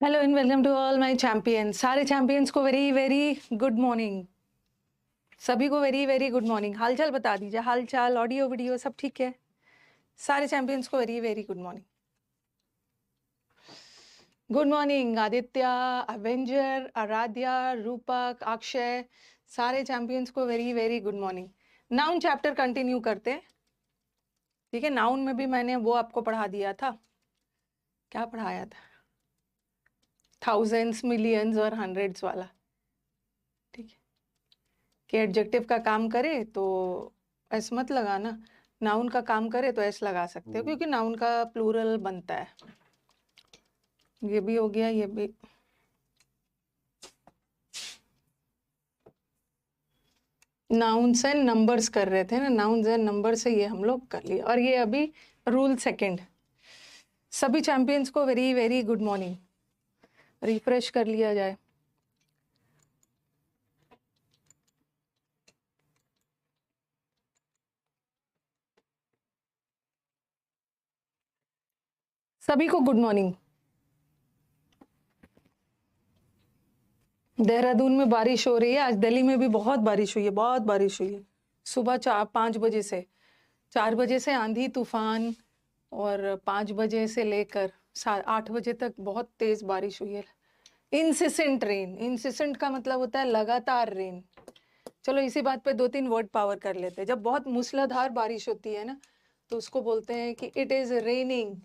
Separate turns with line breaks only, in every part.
Hello and welcome to all my champions. सारे champions को very very good morning. सभी को वेरी वेरी गुड मॉर्निंग। हालचाल बता दीजिए, हालचाल, ऑडियो वीडियो सब ठीक है? सारे चैंपियंस को very very good morning. Good morning Aditya, Avenger, Aaradhya, Rupak, Akshay, सारे चैंपियंस को very very good morning. Noun chapter continue करते हैं, ठीक है? नाउन में भी मैंने वो आपको पढ़ा दिया था। क्या पढ़ाया था? थाउजेंड्स, मिलियंस और हंड्रेड्स वाला, ठीक है? कि एडजेक्टिव का काम करे तो एस मत लगाना, नाउन का काम करे तो एस लगा सकते हो, क्योंकि नाउन का प्लूरल बनता है। ये भी हो गया, ये भी। नाउन्स एंड नंबर्स कर रहे थे ना, नाउन्स एंड नंबर से ये हम लोग कर लिए। और ये अभी रूल सेकंड। सभी चैंपियंस को very very good morning. Refresh कर लिया जाए। सभी को गुड मॉर्निंग। देहरादून में बारिश हो रही है, आज दिल्ली में भी बहुत बारिश हुई है, बहुत बारिश हुई है। सुबह 5 बजे से, 4 बजे से आंधी तूफान, और 5 बजे से लेकर 8 बजे तक बहुत तेज बारिश हुई है। इंसिसेंट रेन, इंसिसेंट का मतलब होता है लगातार रेन। चलो इसी बात पे 2-3 वर्ड पावर कर लेते हैं। जब बहुत मूसलाधार बारिश होती है ना, तो उसको बोलते हैं कि it is raining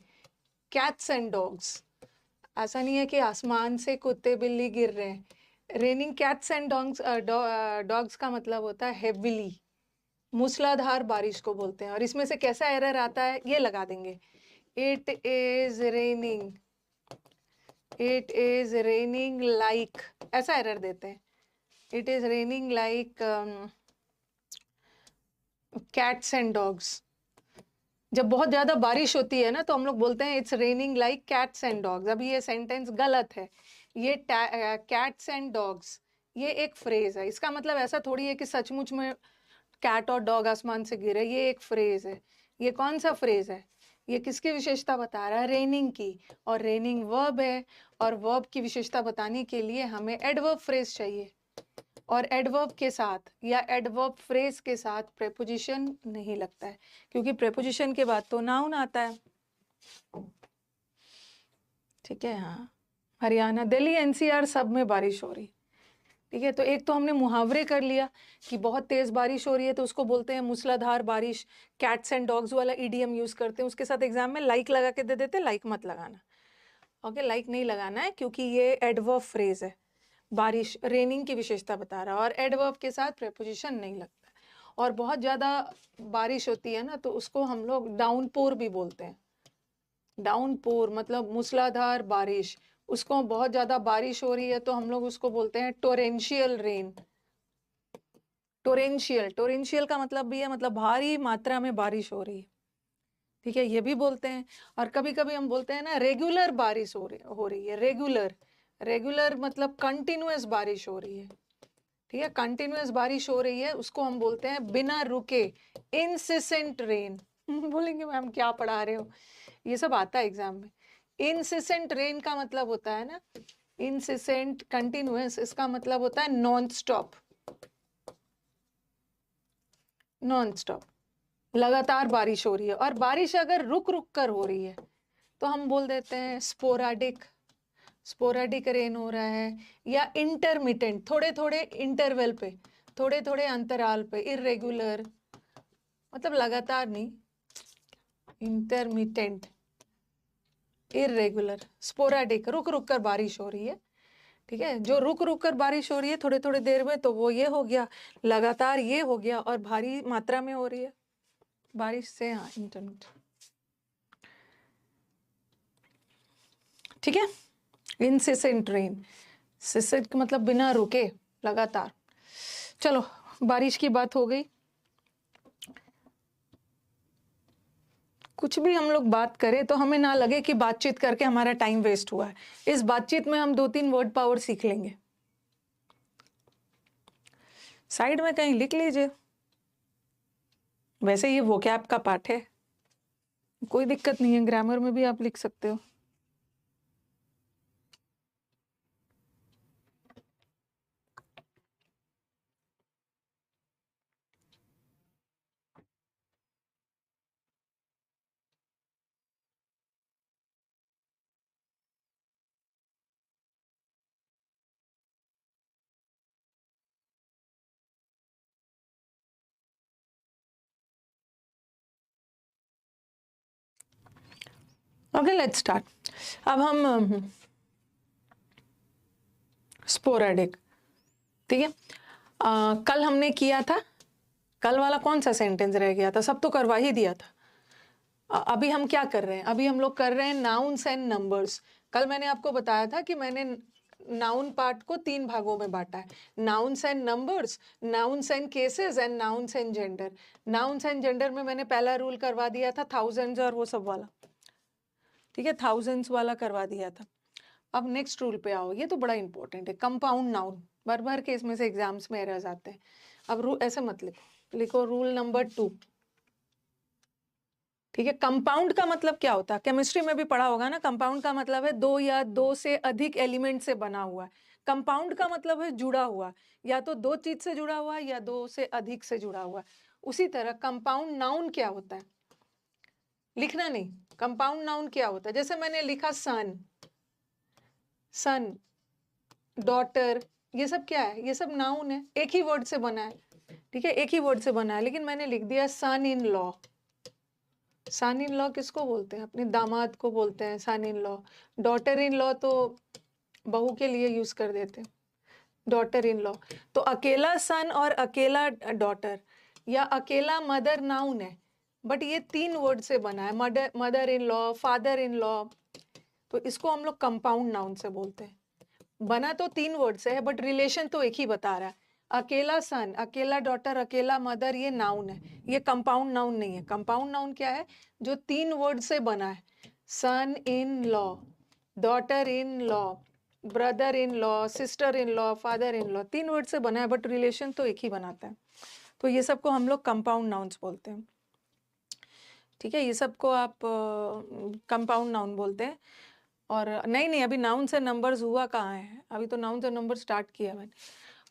cats and dogs. ऐसा नहीं है कि आसमान से कुत्ते बिल्ली गिर रहे हैं। Raining cats and dogs, dogs का मतलब होता है हेविली, मूसलाधार बारिश को बोलते हैं। और इसमें से कैसा एरर आता है ये लगा देंगे, it is raining, it is raining like, ऐसा एरर देते हैं। It is raining like cats and dogs. जब बहुत ज्यादा बारिश होती है ना, तो हम लोग बोलते हैं it's raining like cats and dogs. अभी ये सेंटेंस गलत है। ये कैट्स एंड डॉग्स ये एक फ्रेज है। इसका मतलब ऐसा थोड़ी है कि सचमुच में कैट और डॉग आसमान से गिरे। ये एक फ्रेज है। ये कौन सा फ्रेज है? ये किसकी विशेषता बता रहा है? रेनिंग की। और रेनिंग वर्ब है, और वर्ब की विशेषता बताने के लिए हमें एडवर्ब फ्रेज चाहिए। और एडवर्ब के साथ या एडवर्ब फ्रेज के साथ प्रेपोजिशन नहीं लगता है, क्योंकि प्रेपोजिशन के बाद तो नाउन आता है, ठीक है? हाँ, हरियाणा, दिल्ली, एनसीआर सब में बारिश हो रही, ठीक है? तो एक तो हमने मुहावरे कर लिया कि बहुत तेज बारिश हो रही है तो उसको बोलते हैं मूसलाधार बारिश। कैट्स एंड डॉग्स वाला ईडीएम यूज करते हैं। उसके साथ एग्जाम में लाइक लगा के दे देते, लाइक मत लगाना, ओके? लाइक नहीं लगाना है, क्योंकि ये एडवर्ब फ्रेज है। बारिश, रेनिंग की विशेषता बता रहा है, और एडवर्ब के साथ प्रेपोजिशन नहीं लगता। और बहुत ज्यादा बारिश होती है ना, तो उसको हम लोग डाउनपोर भी बोलते हैं। डाउनपोर मतलब मूसलाधार बारिश। उसको बहुत ज्यादा बारिश हो रही है तो हम लोग उसको बोलते हैं टोरेंशियल रेन। टोरेंशियल, टोरेंशियल का मतलब भी है, मतलब भारी मात्रा में बारिश हो रही है, ठीक है? ये भी बोलते हैं। और कभी कभी हम बोलते हैं ना रेगुलर बारिश हो रही है। रेगुलर, रेगुलर मतलब कंटिन्यूअस बारिश हो रही है, ठीक है? कंटिन्यूअस बारिश हो रही है, उसको हम बोलते हैं बिना रुके, इंसिसेंट रेन। बोलेंगे मैम क्या पढ़ा रहे हो, ये सब आता है एग्जाम में। इंसिसेंट रेन का मतलब होता है ना, इंसिसेंट, कंटिन्यूअस, इसका मतलब होता है नॉन स्टॉप, नॉन स्टॉप, लगातार बारिश हो रही है। और बारिश अगर रुक रुक कर हो रही है तो हम बोल देते हैं स्पोराडिक, स्पोराडिक रेन हो रहा है। या इंटरमिटेंट, थोड़े थोड़े इंटरवल पे, थोड़े थोड़े अंतराल पे, इरेगुलर मतलब लगातार नहीं, इंटरमिटेंट, इरेगुलर, स्पोराडिक, रुक रुक कर बारिश हो रही है, ठीक है? जो रुक रुक कर बारिश हो रही है थोड़े थोड़े देर में, तो वो ये हो गया लगातार, ये हो गया। और भारी मात्रा में हो रही है बारिश से, हाँ, इंटरमिटेंट, ठीक है? इंसिसेंट रेन, सिसेंट मतलब बिना रुके, लगातार। चलो, बारिश की बात हो गई। कुछ भी हम लोग बात करें तो हमें ना लगे कि बातचीत करके हमारा टाइम वेस्ट हुआ है। इस बातचीत में हम 2-3 वर्ड पावर सीख लेंगे। साइड में कहीं लिख लीजिए, वैसे ये वोकैब का पार्ट है, कोई दिक्कत नहीं है, ग्रामर में भी आप लिख सकते हो। Okay, let's start. अब हम स्पोरेडिक, ठीक है। कल हमने किया था, कल वाला कौन सा सेंटेंस रह गया था? सब तो करवा ही दिया था। अभी हम क्या कर रहे हैं? अभी हम लोग कर रहे हैं नाउन्स एंड नंबर्स। कल मैंने आपको बताया था कि मैंने नाउन पार्ट को 3 भागों में बांटा है, nouns and numbers, nouns and cases and nouns and gender. Nouns and gender में मैंने पहला रूल करवा दिया था थाउजेंड्स और वो सब वाला, ठीक है, थाउजेंड्स वाला करवा दिया था। अब नेक्स्ट रूल पे आओ, ये तो बड़ा इंपॉर्टेंट है, कंपाउंड नाउन। बार बार के इसमें से एग्जाम्स में एरर्स आते हैं। अब रूल ऐसे मत लिखो, लिखो रूल नंबर 2, ठीक है। कंपाउंड का मतलब क्या होता है? केमिस्ट्री में भी पढ़ा होगा ना। कंपाउंड का मतलब है 2 या 2 से अधिक एलिमेंट से बना हुआ है। कंपाउंड का मतलब है जुड़ा हुआ, या तो 2 चीज से जुड़ा हुआ या 2 से अधिक से जुड़ा हुआ। उसी तरह कंपाउंड नाउन क्या होता है? लिखना नहीं, कंपाउंड नाउन क्या होता है? जैसे मैंने लिखा सन, सन, डॉटर, ये सब क्या है? ये सब नाउन है, एक ही वर्ड से बना है, ठीक है, एक ही वर्ड से बना है। लेकिन मैंने लिख दिया सन in law. Sun in law किसको बोलते हैं? अपने दामाद को बोलते हैं son in law. Daughter in law तो बहू के लिए यूज कर देते हैं, डॉटर इन लॉ। तो अकेला सन और अकेला डॉटर या अकेला मदर नाउन है, बट ये 3 वर्ड से बना है, mother, mother in law, father in law. तो इसको हम लोग कंपाउंड नाउन से बोलते हैं। बना तो 3 वर्ड से है, बट रिलेशन तो एक ही बता रहा है। अकेला सन, अकेला डॉटर, अकेला मदर, ये नाउन है, ये कंपाउंड नाउन नहीं है। कंपाउंड नाउन क्या है? जो 3 वर्ड से बना है, son in law, daughter in law, brother in law, sister in law, father in law, 3 word से बना है, बट रिलेशन तो एक ही बनाता है। तो ये सबको हम लोग कंपाउंड नाउन्स बोलते हैं, ठीक है। ये सबको आप कंपाउंड नाउन बोलते हैं। और नहीं, अभी नाउन से नंबर्स हुआ कहाँ है? अभी तो नाउन से नंबर स्टार्ट किया मैंने।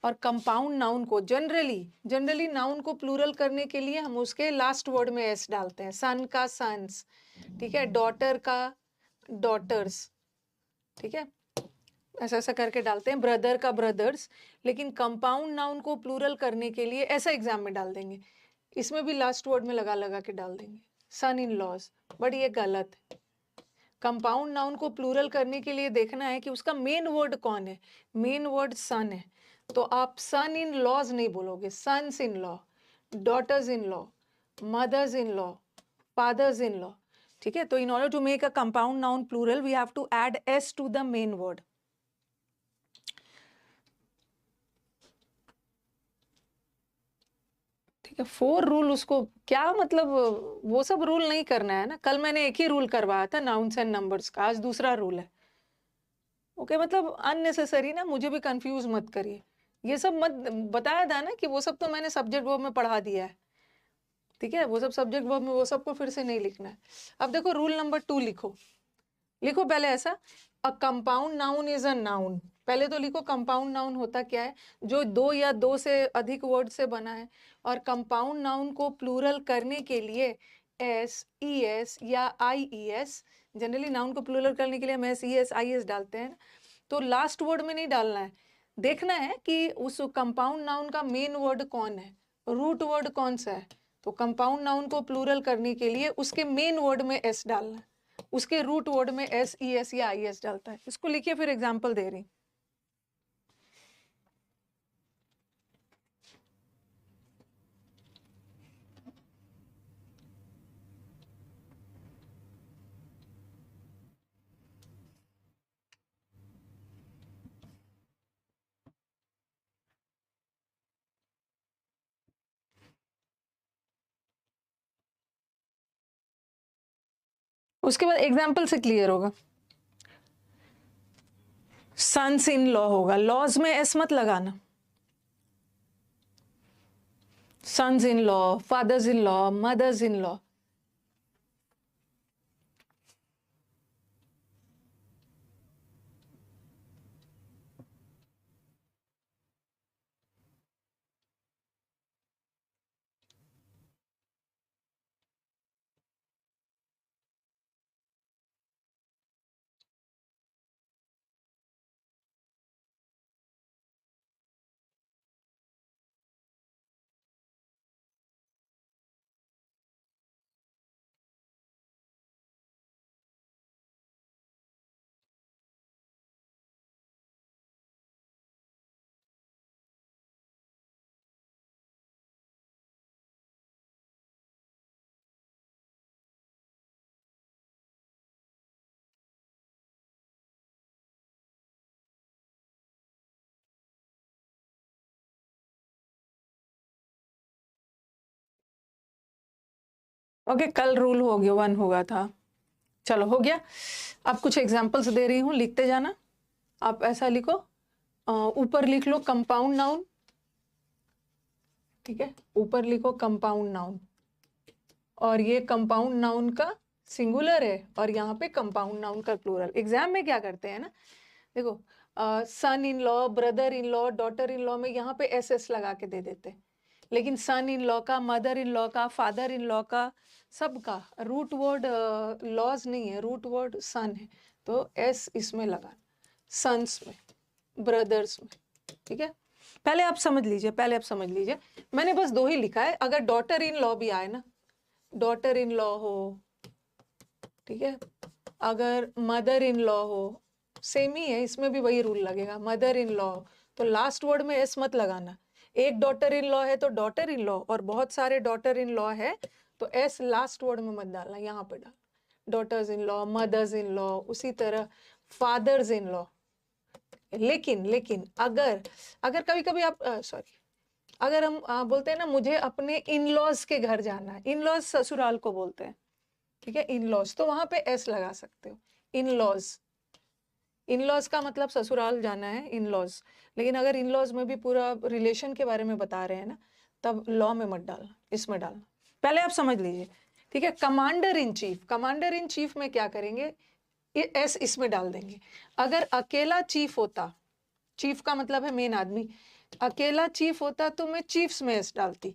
और कंपाउंड नाउन को जनरली नाउन को प्लूरल करने के लिए हम उसके लास्ट वर्ड में एस डालते हैं। सन का सन्स, ठीक है, डॉटर का डॉटर्स, ठीक है, ऐसा ऐसा करके डालते हैं, ब्रदर का ब्रदर्स। लेकिन कंपाउंड नाउन को प्लूरल करने के लिए ऐसा एग्जाम में डाल देंगे, इसमें भी लास्ट वर्ड में लगा लगा के डाल देंगे, सन इन लॉज, बट ये गलत है। कंपाउंड नाउन को प्लूरल करने के लिए देखना है कि उसका मेन वर्ड कौन है। मेन वर्ड सन है, तो आप सन इन लॉज नहीं बोलोगे, sons in law, daughters in law, mothers in law, fathers in law, ठीक है। तो in order to make a compound noun plural we have to add s to the main word, ठीक है। 4 रूल, उसको क्या मतलब, वो सब रूल नहीं करना है ना। कल मैंने एक ही रूल करवाया था नाउन्स एंड नंबर्स का, आज दूसरा रूल है, ओके। मतलब अननेसेसरी ना, मुझे भी कंफ्यूज मत करिए। ये सब मत, बताया था ना कि वो सब तो मैंने सब्जेक्ट वर्ब में पढ़ा दिया है, ठीक है। वो सब सब्जेक्ट वर्ब में, वो सबको फिर से नहीं लिखना है। अब देखो रूल नंबर 2 लिखो, लिखो पहले ऐसा, अ compound noun is a noun. पहले तो लिखो कंपाउंड नाउन होता क्या है? जो 2 या 2 से अधिक वर्ड से बना है। और कंपाउंड नाउन को प्लूरल करने के लिए एस, ई एस या आई ई एस, जनरली नाउन को प्लूरल करने के लिए हम S, E S, I S डालते हैं, तो लास्ट वर्ड में नहीं डालना है। देखना है कि उस कंपाउंड नाउन का मेन वर्ड कौन है, रूट वर्ड कौन सा है। तो कंपाउंड नाउन को प्लूरल करने के लिए उसके मेन वर्ड में एस डालना है, उसके रूट वर्ड में एस, ई एस या आई एस डालता है। इसको लिखिए, फिर एग्जाम्पल दे रही। उसके बाद एग्जाम्पल से क्लियर होगा। सन्स इन लॉ होगा, लॉज में एस मत लगाना। Sons in law, fathers in law, mothers in law, okay, कल रूल हो गया 1 होगा था, चलो हो गया। अब कुछ एग्जांपल्स दे रही हूँ, लिखते जाना। आप ऐसा लिखो, ऊपर लिख लो कंपाउंड नाउन, ठीक है, ऊपर लिखो कंपाउंड नाउन, और ये कंपाउंड नाउन का सिंगुलर है और यहाँ पे कंपाउंड नाउन का प्लूरल। एग्जाम में क्या करते हैं ना, देखो son in law, brother in law, daughter in law में यहाँ पे एस एस लगा के दे देते हैं, लेकिन सन इन लॉ का, मदर इन लॉ का, फादर इन लॉ का, सबका रूट वर्ड लॉज नहीं है, रूट वर्ड सन है, तो एस इसमें लगाना, सन्स में, ब्रदर्स में, ठीक है। पहले आप समझ लीजिए, पहले आप समझ लीजिए, मैंने बस 2 ही लिखा है। अगर डॉटर इन लॉ भी आए ना, डॉटर इन लॉ हो, ठीक है, अगर मदर इन लॉ हो, सेम ही है, इसमें भी वही रूल लगेगा, मदर इन लॉ, तो लास्ट वर्ड में एस मत लगाना। एक डॉटर इन लॉ है तो डॉटर इन लॉ, और बहुत सारे डॉटर इन लॉ है तो एस लास्ट वर्ड में मत डालना, यहाँ पे डाल, daughters in law, mothers in law, उसी तरह फादर्स इन लॉ। लेकिन लेकिन अगर अगर कभी कभी आप सॉरी, अगर हम बोलते हैं ना मुझे अपने इन लॉज के घर जाना है, इन लॉज ससुराल को बोलते हैं, ठीक है, इन लॉज, तो वहां पे एस लगा सकते हो, इन लॉज। इन लॉज का मतलब ससुराल जाना है, इन लॉज। लेकिन अगर इन लॉज में भी पूरा रिलेशन के बारे में बता रहे हैं ना, तब लॉ में मत डालना, इसमें डालना। पहले आप समझ लीजिए, ठीक है। Commander in chief, commander in chief में क्या करेंगे, एस इसमें डाल देंगे। अगर अकेला चीफ होता, चीफ का मतलब है मेन आदमी, अकेला चीफ होता तो मैं चीफ्स में एस डालती,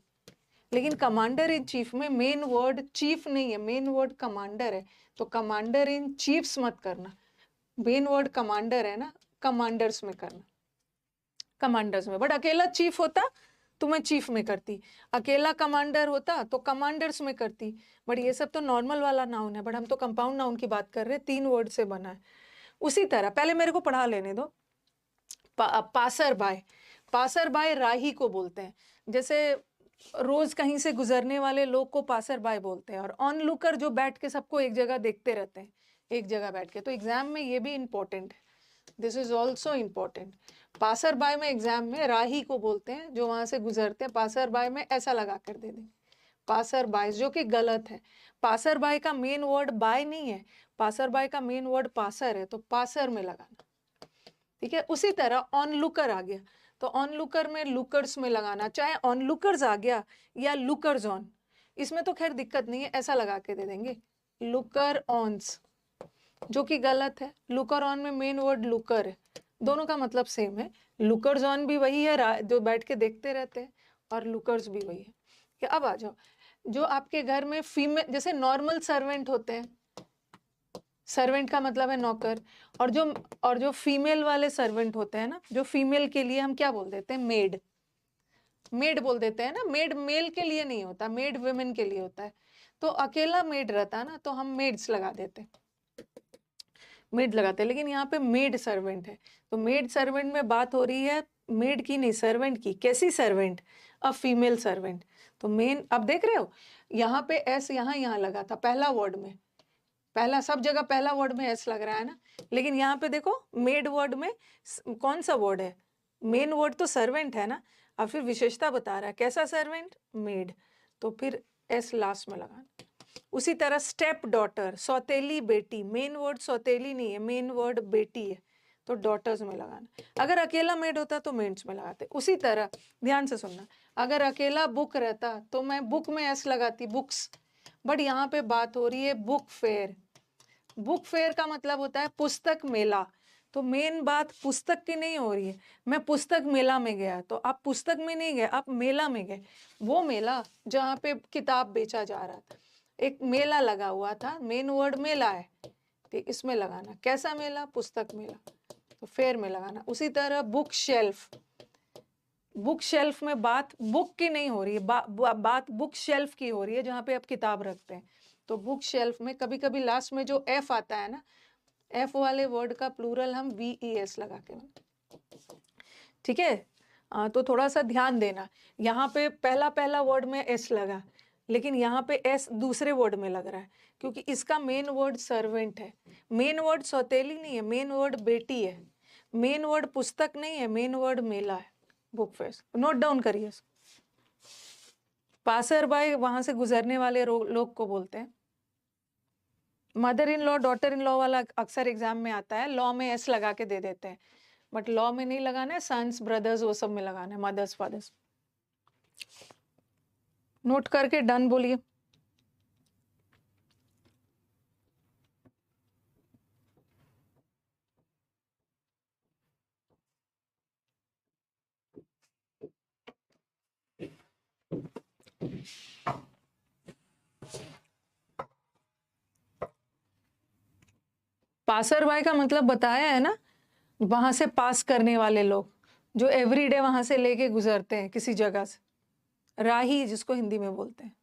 लेकिन कमांडर इन चीफ में मेन वर्ड चीफ नहीं है, मेन वर्ड कमांडर है, तो कमांडर इन चीफ्स मत करना, मेन वर्ड कमांडर है ना, कमांडर्स में करना, कमांडर्स में। बट अकेला चीफ होता तो मैं चीफ में करती, अकेला कमांडर होता तो कमांडर्स में करती। बट ये सब तो नॉर्मल वाला नाउन है, बट हम तो कंपाउंड नाउन की बात कर रहे हैं, 3 वर्ड से बना है। उसी तरह पहले मेरे को पढ़ा लेने दो। पासर बाय, पासर बाय राही को बोलते हैं, जैसे रोज कहीं से गुजरने वाले लोग को पासर बाय बोलते हैं, और ऑन लुकर जो बैठ के सबको एक जगह देखते रहते हैं, एक जगह बैठ के। तो एग्जाम में ये भी इंपॉर्टेंट है, this is also important. Passer by में एग्जाम में राही को बोलते हैं जो वहां से गुजरते हैं, पासर बाय में ऐसा लगा कर दे देंगे, पासर बाय, जो कि गलत है। पासर बाय का मेन वर्ड बाय नहीं है, पासर बाय का मेन वर्ड पासर है, तो पासर में लगाना, ठीक है। उसी तरह ऑन लुकर आ गया, तो ऑन लुकर में लुकर्स में लगाना, चाहे ऑन लुकर्स आ गया या लुकर्स ऑन, इसमें तो खैर दिक्कत नहीं है, ऐसा लगा के दे देंगे, लुकर ऑन्स, जो कि गलत है। लुकर ऑन में मेन वर्ड लुकर है, दोनों का मतलब सेम है। लुकर्स ऑन भी वही है जो बैठ के देखते रहते हैं, और लुकर्स भी वही है। कि अब आ जाओ, जो आपके घर में फीमेल, जैसे नॉर्मल सर्वेंट होते हैं, सर्वेंट का मतलब है नौकर, और जो फीमेल वाले सर्वेंट होते हैं ना, जो फीमेल के लिए हम क्या बोल देते हैं, मेड, मेड बोल देते हैं ना। मेड मेल के लिए नहीं होता, मेड वुमेन के लिए होता है। तो अकेला मेड रहता ना तो हम मेड्स लगा देते, मेड लगाते हैं। लेकिन यहाँ पे मेड सर्वेंट है, तो मेड सर्वेंट में बात हो रही है मेड की नहीं, सर्वेंट की। कैसी सर्वेंट, अ फीमेल सर्वेंट। तो मेन, अब देख रहे हो यहाँ पे एस यहाँ लगा था पहला वर्ड में, पहला सब जगह पहला वर्ड में एस लग रहा है ना, लेकिन यहाँ पे देखो मेड वर्ड में कौन सा वर्ड है, मेन वर्ड तो सर्वेंट है ना। अब फिर विशेषता बता रहा है, कैसा सर्वेंट, मेड, तो फिर एस लास्ट में लगाना। उसी तरह स्टेप डॉटर, सौतेली बेटी, मेन वर्ड सौतेली नहीं है, मेन वर्ड बेटी है, तो डॉटर्स में लगाना। अगर अकेला मेड होता तो मेड्स में लगाते। उसी तरह ध्यान से सुनना, अगर अकेला बुक रहता तो मैं बुक में एस लगाती, बुक्स। बट यहाँ पे बात हो रही है बुक फेयर, बुक फेयर का मतलब होता है पुस्तक मेला, तो मेन बात पुस्तक की नहीं हो रही है। मैं पुस्तक मेला में गया, तो आप पुस्तक में नहीं गए, आप मेला में गए, वो मेला जहाँ पे किताब बेचा जा रहा था, एक मेला लगा हुआ था, मेन वर्ड मेला है, तो इसमें लगाना। कैसा मेला, पुस्तक मेला, तो फेयर में लगाना। उसी तरह बुक शेल्फ, बुक शेल्फ में बात बुक की नहीं हो रही है, बात बुक शेल्फ की हो रही है, जहाँ पे आप किताब रखते हैं। तो बुक शेल्फ में कभी कभी लास्ट में जो एफ आता है ना, एफ वाले वर्ड का प्लूरल हम VES लगा के, ठीक है। तो थोड़ा सा ध्यान देना, यहाँ पे पहला पहला वर्ड में एस लगा, लेकिन यहाँ पे एस दूसरे वर्ड में लग रहा है, क्योंकि इसका मेन वर्ड सर्वेंट है। मेन वर्ड सौतेली नहीं है, मेन वर्ड बेटी है, मेन वर्ड पुस्तक नहीं है, मेन वर्ड मेला है, बुक फेयर। नोट डाउन करिए। पासर बाय वहां से गुजरने वाले लोग को बोलते हैं। Mother in law daughter in law वाला अक्सर एग्जाम में आता है, लॉ में एस लगा के दे देते हैं, बट लॉ में नहीं लगाना है, सन्स ब्रदर्स वो सब में लगाना है, मदर्स फादर्स। नोट करके डन बोलिए। पासर बाय का मतलब बताया है ना, वहां से पास करने वाले लोग जो एवरीडे वहां से लेके गुजरते हैं किसी जगह से, राही जिसको हिंदी में बोलते हैं।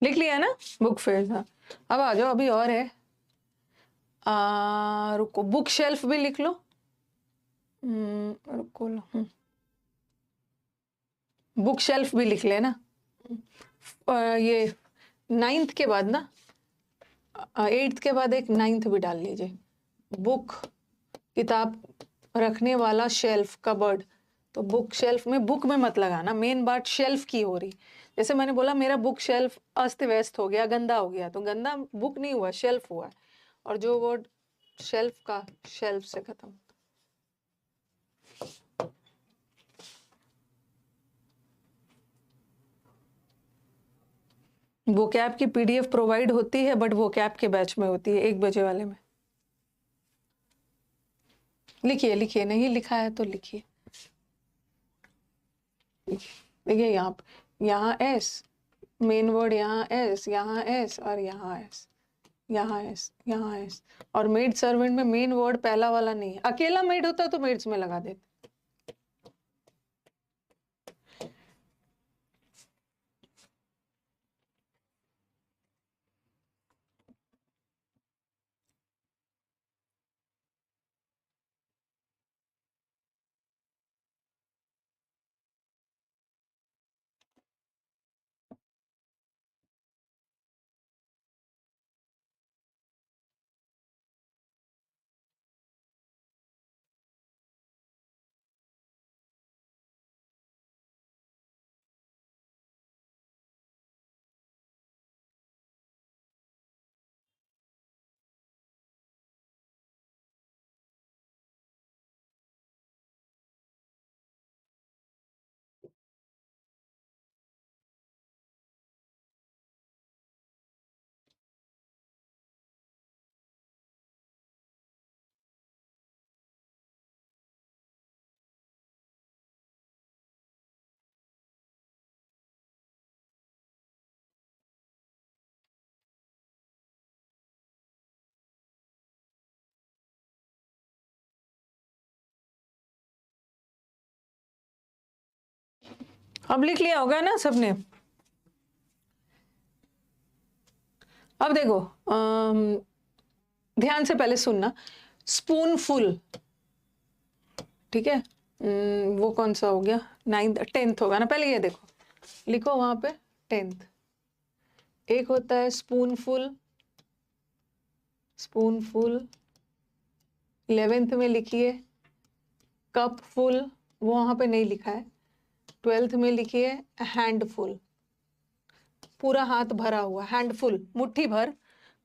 लिख लिया ना बुक फेयर? हाँ, अब आ जाओ, अभी और है। रुको, बुक शेल्फ भी लिख लो। रुको लो, बुक शेल्फ भी लिख लेना। ये 9th के बाद ना, 8th के बाद एक 9th भी डाल लीजिए। बुक, किताब रखने वाला शेल्फ, कबर्ड। तो बुक शेल्फ में, बुक में मत लगाना, मेन बात शेल्फ की हो रही। जैसे मैंने बोला मेरा बुक शेल्फ अस्त व्यस्त हो गया, गंदा हो गया, तो गंदा बुक नहीं हुआ, शेल्फ हुआ है। और जो वर्ड शेल्फ का, शेल्फ से खत्म। वोकैब की पीडीएफ प्रोवाइड होती है, बट वोकैब के बैच में होती है 1 बजे वाले में। लिखिए लिखिए, नहीं लिखा है तो लिखिए। देखिए यहाँ एस, मेन वर्ड यहाँ एस, यहाँ एस और यहाँ एस, यहाँ एस, यहाँ एस। और मेड सर्वेंट में मेन वर्ड पहला वाला नहीं है। अकेला मेड होता तो मेड्स में लगा देते। अब लिख लिया होगा ना सबने? अब देखो, ध्यान से पहले सुनना। स्पूनफुल, ठीक है? वो कौन सा हो गया? 9th 10th होगा ना। पहले ये देखो, लिखो वहां पे 10th। एक होता है स्पूनफुल, स्पूनफुल। 11th में लिखिए कप फुल, वो वहां पे नहीं लिखा है। 12th में लिखिए हैंडफुल, पूरा हाथ भरा हुआ, हैंडफुल मुट्ठी भर,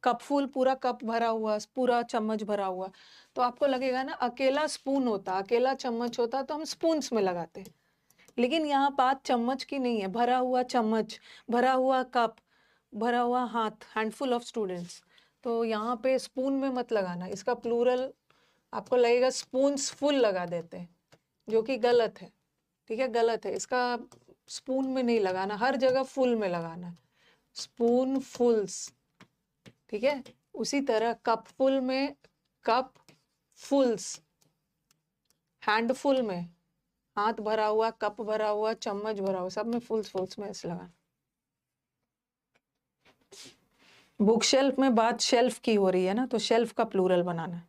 कपफुल पूरा कप भरा हुआ, पूरा चम्मच भरा हुआ। तो आपको लगेगा ना अकेला स्पून होता, अकेला चम्मच होता तो हम स्पून्स में लगाते, लेकिन यहाँ बात चम्मच की नहीं है। भरा हुआ चम्मच, भरा हुआ कप, भरा हुआ हाथ, हैंडफुल ऑफ स्टूडेंट्स। तो यहाँ पे स्पून में मत लगाना, इसका प्लूरल आपको लगेगा स्पून्स फुल लगा देते हैं, जो कि गलत है। ठीक है, गलत है, इसका स्पून में नहीं लगाना, हर जगह फुल में लगाना है, स्पून फुल्स। ठीक है, उसी तरह कप फुल में कप फुल्स, हैंडफुल में हाथ भरा हुआ, कप भरा हुआ, चम्मच भरा हुआ, सब में फुल्स फुल्स में ऐसे लगाना। बुक शेल्फ में बात शेल्फ की हो रही है ना, तो शेल्फ का प्लूरल बनाना है।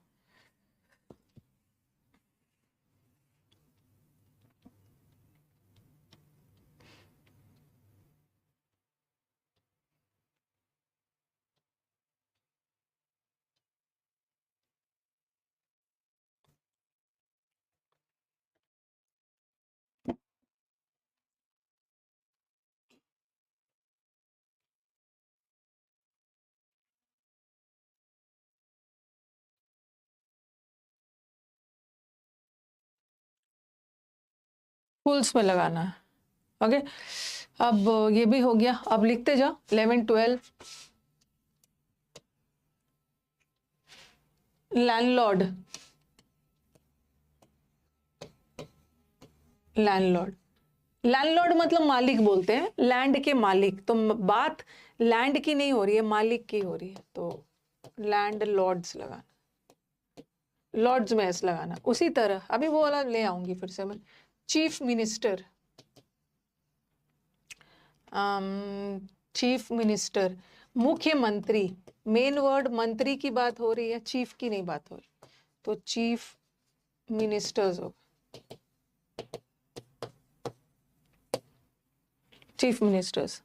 फुल्स में लगाना है। ओके, अब ये भी हो गया, अब लिखते जाओ 11 12। लैंडलॉर्ड, लैंडलॉर्ड, लैंडलॉर्ड मतलब मालिक बोलते हैं, लैंड के मालिक। तो बात लैंड की नहीं हो रही है, मालिक की हो रही है, तो लैंड लॉर्ड्स लगाना, लॉर्ड्स में एस लगाना। उसी तरह अभी वो वाला ले आऊंगी फिर से मैं, चीफ मिनिस्टर, चीफ मिनिस्टर, मुख्यमंत्री। मेन वर्ड मंत्री की बात हो रही है, चीफ की नहीं बात हो रही, तो चीफ मिनिस्टर्स हो, चीफ मिनिस्टर्स।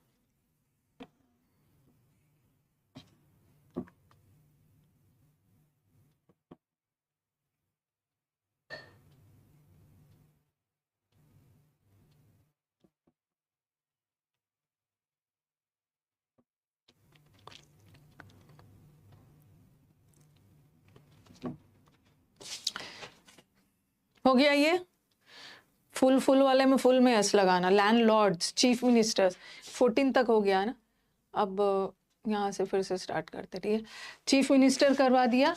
हो गया ये, फुल फुल वाले में फुल में एस लगाना, लैंडलॉर्ड्स, चीफ मिनिस्टर्स, 14 तक हो गया ना। अब यहाँ से फिर से स्टार्ट करते, ठीक है। चीफ मिनिस्टर करवा दिया,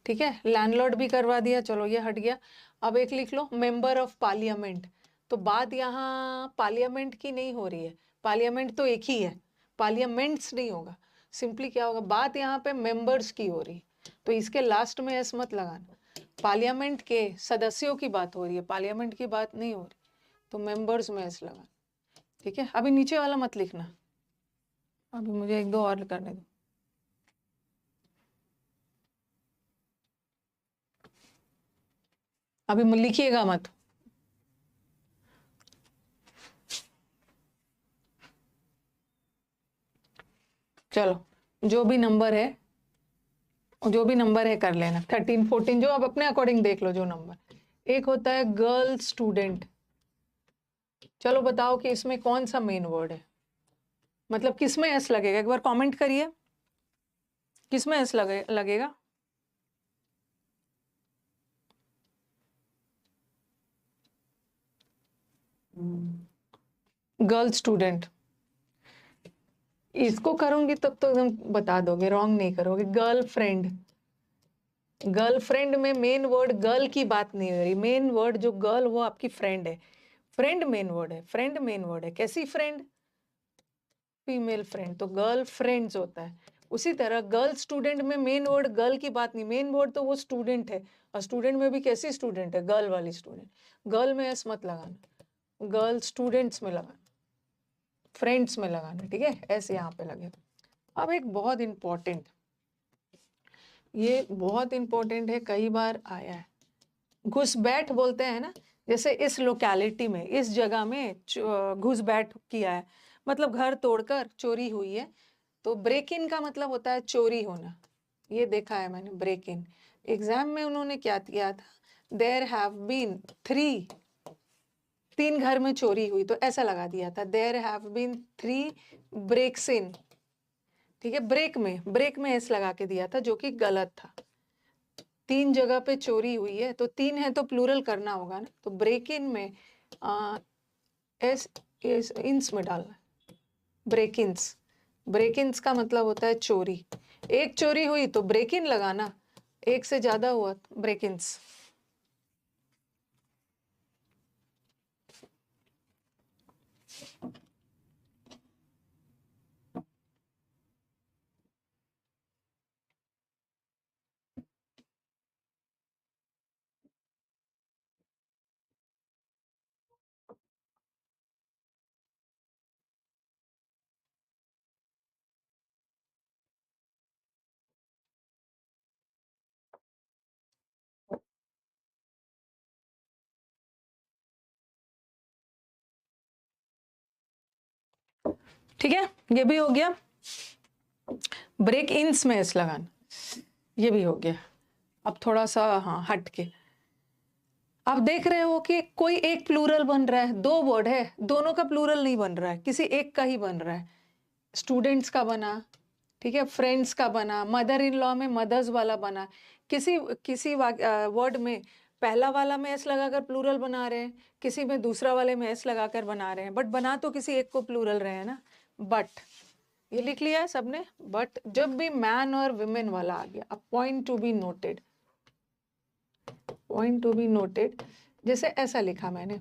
ठीक है, लैंडलॉर्ड भी करवा दिया, चलो ये हट गया। अब एक लिख लो, मेंबर ऑफ पार्लियामेंट। तो बात यहाँ पार्लियामेंट की नहीं हो रही है, पार्लियामेंट तो एक ही है, पार्लियामेंट्स नहीं होगा, सिंपली क्या होगा, बात यहाँ पे मेंबर्स की हो रही है, तो इसके लास्ट में एस मत लगाना। पार्लियामेंट के सदस्यों की बात हो रही है, पार्लियामेंट की बात नहीं हो रही, तो मेंबर्स में एस लगाना। ठीक है, अभी नीचे वाला मत लिखना, अभी मुझे एक दो और करने दो। अभी लिखिएगा मत। चलो, जो भी नंबर है, जो भी नंबर है कर लेना, 13 14 जो आप अपने अकॉर्डिंग देख लो जो नंबर। एक होता है गर्ल स्टूडेंट, चलो बताओ कि इसमें कौन सा मेन वर्ड है, मतलब किस में एस लगेगा, एक बार कमेंट करिए, किस में एस लगेगा। गर्ल स्टूडेंट, इसको करूंगी तब तो एकदम बता दोगे, रॉन्ग नहीं करोगे। गर्लफ्रेंड, गर्लफ्रेंड में मेन वर्ड गर्ल की बात नहीं हो रही, मेन वर्ड जो गर्ल वो आपकी फ्रेंड है, फ्रेंड मेन वर्ड है, फ्रेंड मेन वर्ड है, कैसी फ्रेंड, फीमेल फ्रेंड, तो गर्ल फ्रेंड्स होता है। उसी तरह गर्ल स्टूडेंट में मेन वर्ड गर्ल की बात नहीं, मेन वर्ड तो वो स्टूडेंट है, और स्टूडेंट में भी कैसी स्टूडेंट है, गर्ल वाली स्टूडेंट। गर्ल में एस मत लगाना, गर्ल स्टूडेंट्स में लगाना, फ्रेंड्स में लगाना, ठीक है, ऐसे यहाँ पे लगेगा। अब एक बहुत इंपॉर्टेंट, ये बहुत इंपॉर्टेंट है, कई बार आया है, घुसपैठ बोलते हैं ना, जैसे इस लोकेलिटी में, इस जगह में घुसपैठ किया है, मतलब घर तोड़कर चोरी हुई है, तो ब्रेक इन का मतलब होता है चोरी होना, ये देखा है मैंने, ब्रेक इन। एग्जाम में उन्होंने क्या किया था, देयर हैव बीन 3 घर में चोरी हुई, तो ऐसा लगा दिया था, देयर हैव बीन 3 ब्रेक्स इन। ठीक है, ब्रेक में एस लगा के दिया था, जो कि गलत था। 3 जगह पे चोरी हुई है, तो 3 है तो प्लूरल करना होगा ना, तो ब्रेक इन में एस इंस में डालना, ब्रेक इंस, ब्रेक इन्स का मतलब होता है चोरी। एक चोरी हुई तो ब्रेक इन लगाना, एक से ज्यादा हुआ ब्रेक इन्स। ठीक है, ये भी हो गया। ब्रेक इन्स में एस लगाना, ये भी हो गया। अब थोड़ा सा हाँ हट के आप देख रहे हो कि कोई एक प्लूरल बन रहा है, दो वर्ड है, दोनों का प्लूरल नहीं बन रहा है, किसी एक का ही बन रहा है। स्टूडेंट्स का बना, ठीक है, फ्रेंड्स का बना, मदर इन लॉ में मदर्स वाला बना। किसी किसी वर्ड में पहला वाला में एस लगाकर प्लूरल बना रहे हैं, किसी में दूसरा वाले में एस लगाकर बना रहे हैं, बट बना तो किसी एक को प्लूरल रहे हैं ना। बट ये लिख लिया है सबने। बट जब भी मैन और विमेन वाला आ गया, अब point to be noted, point to be noted, जैसे ऐसा लिखा मैंने,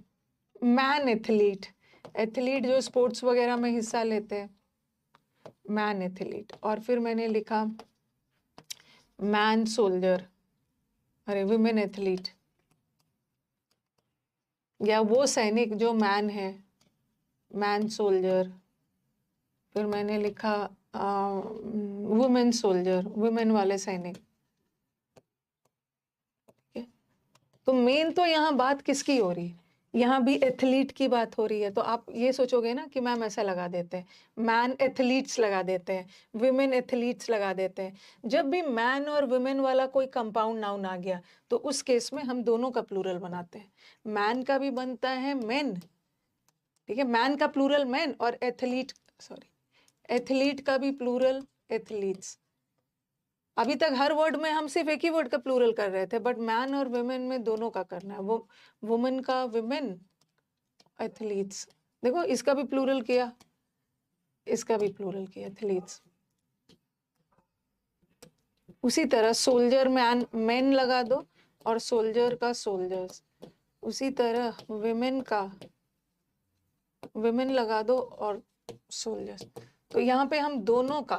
मैन एथलीट, एथलीट जो स्पोर्ट्स वगैरह में हिस्सा लेते हैं, मैन एथलीट। और फिर मैंने लिखा मैन सोल्जर, अरे विमेन एथलीट, या वो सैनिक जो मैन है, मैन सोल्जर। फिर मैंने लिखा वुमेन सोल्जर, वुमेन वाले सैनिक। तो मेन तो यहाँ बात किसकी हो रही है, यहाँ भी एथलीट की बात हो रही है। तो आप ये सोचोगे ना कि मैम ऐसा लगा देते हैं, मैन एथलीट्स लगा देते हैं, विमेन एथलीट्स लगा देते हैं। जब भी मैन और विमेन वाला कोई कंपाउंड नाउन आ गया तो उस केस में हम दोनों का प्लूरल बनाते हैं। मैन का भी बनता है मेन, ठीक है, मैन का प्लूरल मैन, और एथलीट, सॉरी, एथलीट का भी प्लूरल एथलीट्स। अभी तक हर वर्ड में हम सिर्फ एक ही वर्ड का प्लूरल कर रहे थे, बट मैन और विमेन में दोनों का करना है। वो वुमेन का विमेन, एथलीट्स। देखो इसका भी प्लूरल किया, इसका भी प्लूरल किया, एथलीट्स। उसी तरह सोल्जर मैन, मेन लगा दो, और सोल्जर का सोल्जर्स। उसी तरह विमेन का विमेन लगा दो और सोल्जर्स। तो यहाँ पे हम दोनों का,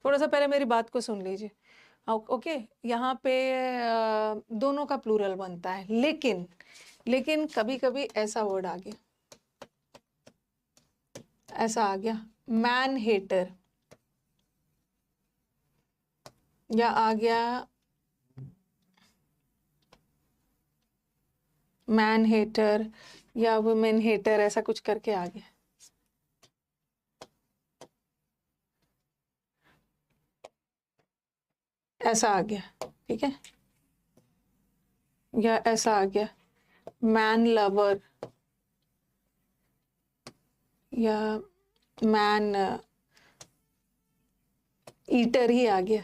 थोड़ा सा पहले मेरी बात को सुन लीजिए। ओके, यहाँ पे दोनों का प्लूरल बनता है, लेकिन कभी कभी ऐसा वर्ड आ गया, ऐसा आ गया मैन हेटर, या आ गया मैन हेटर, या वुमेन हेटर, ऐसा कुछ करके आ गया। ऐसा आ गया, ठीक है, या ऐसा आ गया मैन लवर, या मैन ईटर ही आ गया।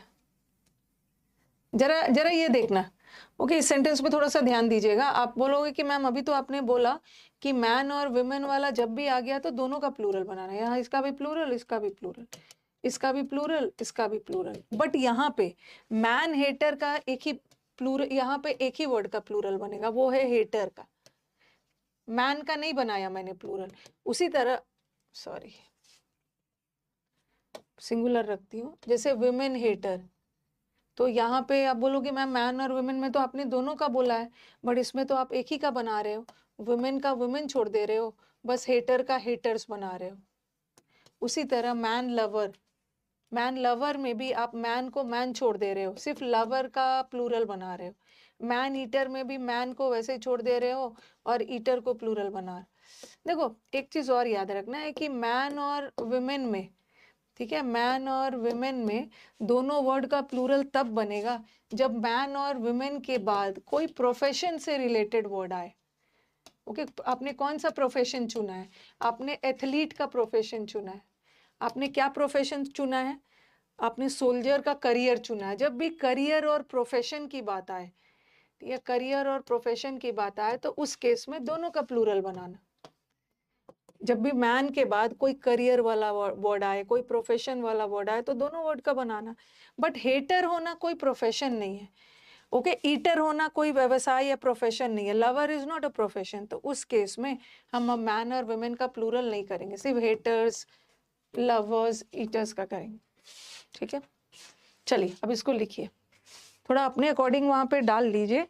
जरा जरा ये देखना, ओके, इस सेंटेंस पे थोड़ा सा ध्यान दीजिएगा। आप बोलोगे कि मैम अभी तो आपने बोला कि मैन और विमेन वाला जब भी आ गया तो दोनों का प्लूरल बनाना है। यहाँ इसका भी प्लूरल, इसका भी प्लूरल, इसका भी प्लूरल, इसका भी प्लूरल। बट यहाँ पे मैन हेटर का एक ही प्लूरल, यहाँ पे एक ही वर्ड का प्लूरल बनेगा, वो है हेटर का। मैन का नहीं बनाया मैंने प्लूरल। उसी तरह, सॉरी, सिंगुलर रखती हूँ, जैसे विमेन हेटर, तो यहाँ पे आप बोलोगे मैम मैन और वुमेन में तो आपने दोनों का बोला है, बट इसमें तो आप एक ही का बना रहे हो, वुमेन का वुमेन छोड़ दे रहे हो, बस हेटर का हेटर्स बना रहे हो। उसी तरह मैन लवर, मैन लवर में भी आप मैन को मैन छोड़ दे रहे हो, सिर्फ लवर का प्लूरल बना रहे हो। मैन ईटर में भी मैन को वैसे ही छोड़ दे रहे हो और ईटर को प्लूरल बना रहे हो। देखो एक चीज और याद रखना है कि मैन और वुमेन में, ठीक है, मैन और विमेन में दोनों वर्ड का प्लूरल तब बनेगा जब मैन और विमेन के बाद कोई प्रोफेशन से रिलेटेड वर्ड आए। ओके, आपने कौन सा प्रोफेशन चुना है? आपने एथलीट का प्रोफेशन चुना है। आपने क्या प्रोफेशन चुना है? आपने सोल्जर का करियर चुना है। जब भी करियर और प्रोफेशन की बात आए, या करियर और प्रोफेशन की बात आए, तो उस केस में दोनों का प्लूरल बनाना। जब भी मैन के बाद कोई करियर वाला वर्ड आए, कोई प्रोफेशन वाला वर्ड आए, तो दोनों वर्ड का बनाना। बट हेटर होना कोई प्रोफेशन नहीं है, ओके। ईटर होना कोई व्यवसाय या प्रोफेशन नहीं है। Lover is not a profession. तो उस केस में हम मैन और वुमेन का प्लूरल नहीं करेंगे, सिर्फ हेटर्स, लवर्स, ईटर्स का करेंगे, ठीक है। चलिए अब इसको लिखिए, थोड़ा अपने अकॉर्डिंग वहाँ पे डाल लीजिए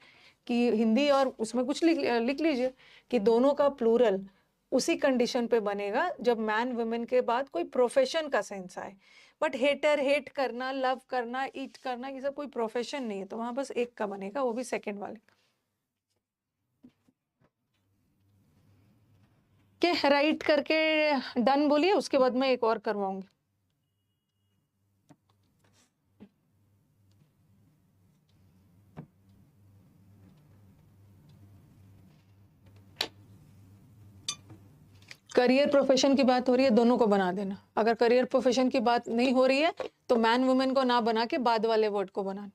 कि हिंदी, और उसमें कुछ लिख लीजिए कि दोनों का प्लूरल उसी कंडीशन पे बनेगा जब मैन वुमेन के बाद कोई प्रोफेशन का सेंस आए। बट हेटर, हेट करना, लव करना, ईट करना, ये सब कोई प्रोफेशन नहीं है, तो वहां बस एक का बनेगा, वो भी सेकंड वाले के। राइट करके डन बोलिए, उसके बाद मैं एक और करवाऊंगी। करियर प्रोफेशन की बात हो रही है, दोनों को बना देना। अगर करियर प्रोफेशन की बात नहीं हो रही है तो मैन वुमेन को ना बना के बाद वाले वर्ड को बनाना।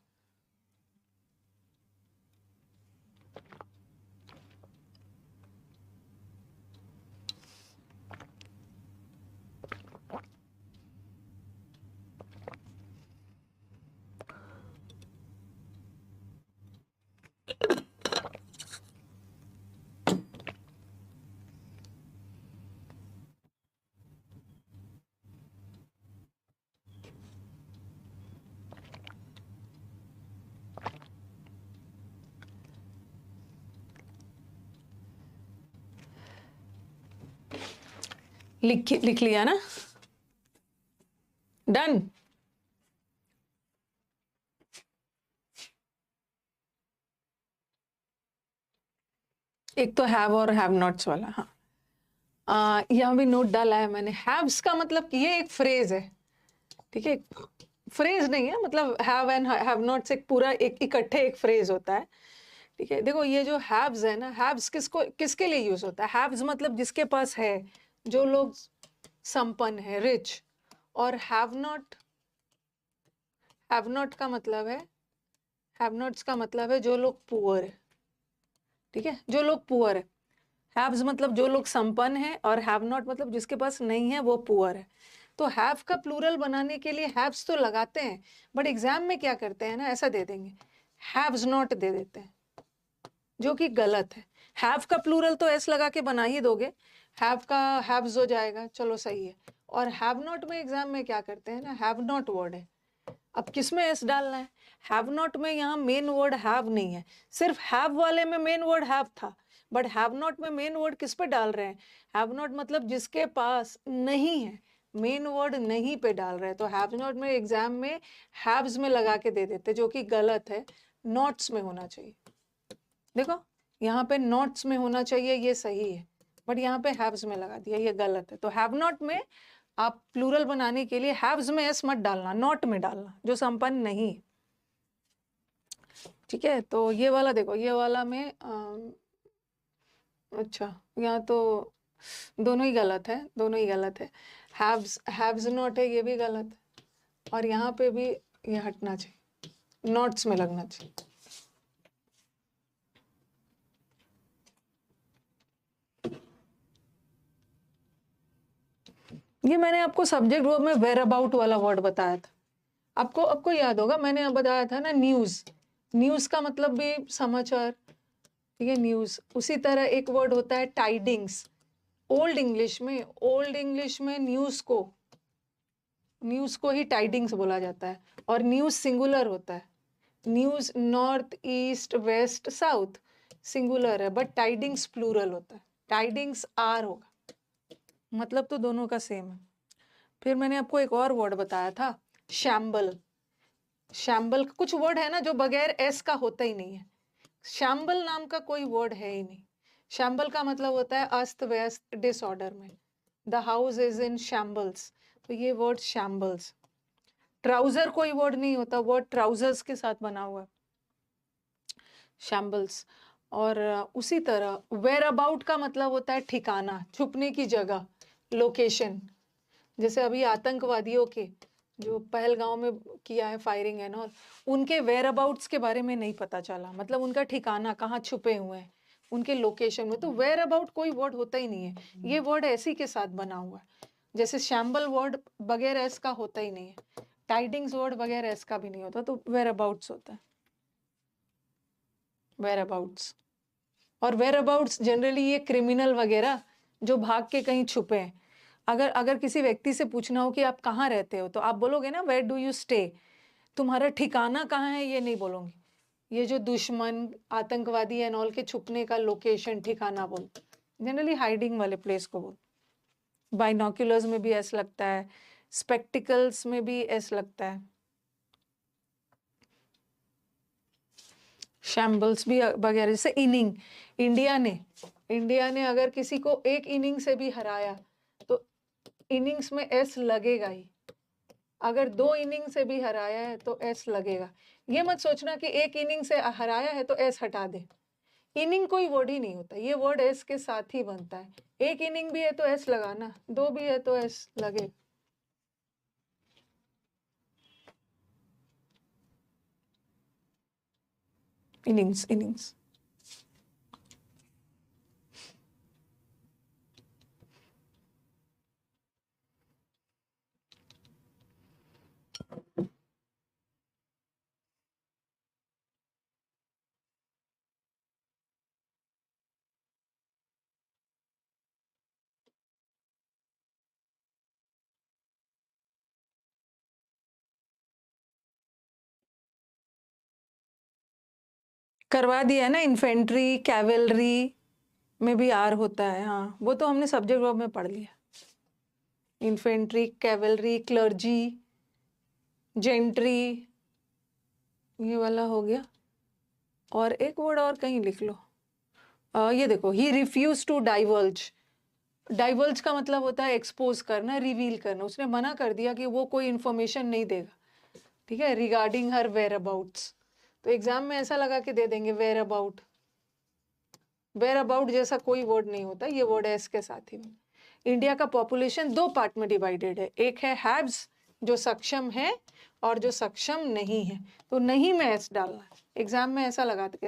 लिख लिया ना? डन। एक तो हैव और हैव नॉट्स वाला, हाँ। यहाँ भी नोट डाला है मैंने। हैव्स का मतलब कि ये एक फ्रेज है, ठीक है। फ्रेज नहीं है, मतलब हैव एंड हैव नॉट्स एक पूरा एक इकट्ठे एक फ्रेज होता है, ठीक है। देखो ये जो हैव्स है ना, हैव्स किसके लिए यूज होता है? हैव्स मतलब जिसके पास है, जो लोग संपन्न है, रिच। और हैव नॉट का मतलब है, हैव नॉट्स का मतलब है जो लोग पुअर है, ठीक है, जो लोग पुअर है। हैव्स मतलब जो लोग संपन्न है, और हैव नॉट मतलब जिसके पास नहीं है, वो पुअर है। तो हैव का प्लूरल बनाने के लिए हैव्स तो लगाते हैं, बट एग्जाम में क्या करते हैं ना, ऐसा दे देंगे, हैव्स नॉट दे देते हैं, जो कि गलत है। हैव का प्लूरल तो एस लगा के बना ही दोगे, हैव का हैव्स हो जाएगा, चलो सही है। और हैव नॉट में एग्जाम में क्या करते हैं ना, हैव नॉट वर्ड है, अब किस में एस डालना है? हैव नॉट में यहाँ मेन वर्ड हैव नहीं है, सिर्फ हैव वाले में मेन वर्ड हैव था, बट हैव नॉट में मेन वर्ड किस पे डाल रहे हैं? हैव नॉट मतलब जिसके पास नहीं है, मेन वर्ड नहीं पे डाल रहे हैं। तो हैव नॉट में एग्जाम में हैव्स में लगा के दे देते, जो कि गलत है, नॉट्स में होना चाहिए। देखो यहाँ पे नॉट्स में होना चाहिए, ये सही है, बट यहाँ पे हैव्स में लगा दिया, ये गलत है। तो हैव नॉट में आप प्लूरल बनाने के लिए हैव्स में एस मत डालना, नॉट में डालना, जो संपन्न नहीं है, ठीक है। तो ये वाला देखो, ये वाला में अच्छा, यहाँ तो दोनों ही गलत है, दोनों ही गलत है। हैव्स नॉट है, ये भी गलत है, और यहाँ पे भी ये हटना चाहिए, नॉट्स में लगना चाहिए। ये मैंने आपको सब्जेक्ट वर्ब में वेयर अबाउट वाला वर्ड बताया था, आपको याद होगा, मैंने बताया था ना, न्यूज। न्यूज का मतलब भी समाचार, ठीक है, न्यूज। उसी तरह एक वर्ड होता है टाइडिंग्स। ओल्ड इंग्लिश में न्यूज को ही टाइडिंग्स बोला जाता है, और न्यूज सिंगुलर होता है। News north, east, west, south singular है, बट टाइडिंग्स प्लूरल होता है, टाइडिंग्स आर होगा, मतलब तो दोनों का सेम है। फिर मैंने आपको एक और वर्ड बताया था, शैम्बल। शैम्बल कुछ वर्ड है ना जो बगैर एस का होता ही नहीं है, शैम्बल नाम का कोई वर्ड है ही नहीं। शैम्बल का मतलब होता है अस्त व्यस्त, डिसऑर्डर में। The house is in shambles, तो ये वर्ड शैम्बल्स। ट्राउजर कोई वर्ड नहीं होता, वर्ड ट्राउजर्स के साथ बना हुआ है, शैम्बल्स। और उसी तरह वेयर अबाउट का मतलब होता है ठिकाना, छुपने की जगह, लोकेशन। जैसे अभी आतंकवादियों के जो पहलगांव में किया है फायरिंग एंड ऑल, उनके वेयर अबाउट्स के बारे में नहीं पता चला, मतलब उनका ठिकाना कहाँ छुपे हुए हैं, उनके लोकेशन में। तो वेयर अबाउट कोई वर्ड होता ही नहीं है, ये वर्ड ऐसी के साथ बना हुआ है। जैसे शैम्बल वर्ड बगैर एस का होता ही नहीं है, टाइडिंग्स वर्ड बगैर एस का भी नहीं होता, तो वेयर अबाउट्स होता है, वेयर अबाउट्स। और वेयर अबाउट्स जनरली ये क्रिमिनल वगैरह जो भाग के कहीं छुपे हैं, अगर किसी व्यक्ति से पूछना हो कि आप कहाँ रहते हो, तो आप बोलोगे ना वेयर डू यू स्टे, तुम्हारा ठिकाना कहाँ है ये नहीं बोलोगे। ये जो दुश्मन, आतंकवादी एंड ऑल के छुपने का लोकेशन, ठिकाना बोलते, जनरली हाइडिंग वाले प्लेस को बोलते। बाइनोक्यूलर्स में भी ऐसा लगता है, स्पेक्टिकल्स में भी ऐसा लगता है, शैम्बल्स भी वगैरह। जैसे इनिंग, इंडिया ने अगर किसी को एक इनिंग से भी हराया तो इनिंग्स में एस लगेगा ही, अगर 2 इनिंग से भी हराया है तो एस लगेगा। ये मत सोचना कि एक इनिंग से हराया है तो एस हटा दे, इनिंग कोई वर्ड ही नहीं होता, ये वर्ड एस के साथ ही बनता है। एक इनिंग भी है तो एस लगाना, 2 भी है तो एस लगे। इनिंग्स करवा दिया है ना, इन्फेंट्री कैवेलरी में भी आर होता है। हाँ, वो तो हमने सब्जेक्ट वर्ब में पढ़ लिया। इन्फेंट्री, कैवेलरी, क्लर्जी, जेंट्री, ये वाला हो गया। और एक वर्ड और कहीं लिख लो, ये देखो, he refuse to diverge. Diverge का मतलब होता है एक्सपोज करना, रिवील करना। उसने मना कर दिया कि वो कोई इंफॉर्मेशन नहीं देगा, ठीक है, रिगार्डिंग हर वेयर अबाउट्स। तो एग्जाम में ऐसा लगा के दे देंगे वेयर अबाउट। वेयर अबाउट जैसा कोई वर्ड नहीं होता, ये वर्ड है इसके साथ ही। इंडिया का पॉपुलेशन 2 पार्ट में डिवाइडेड है, एक है हैव्स जो सक्षम है और जो सक्षम नहीं है। तो नहीं में एस डालना है, एग्जाम में ऐसा लगा के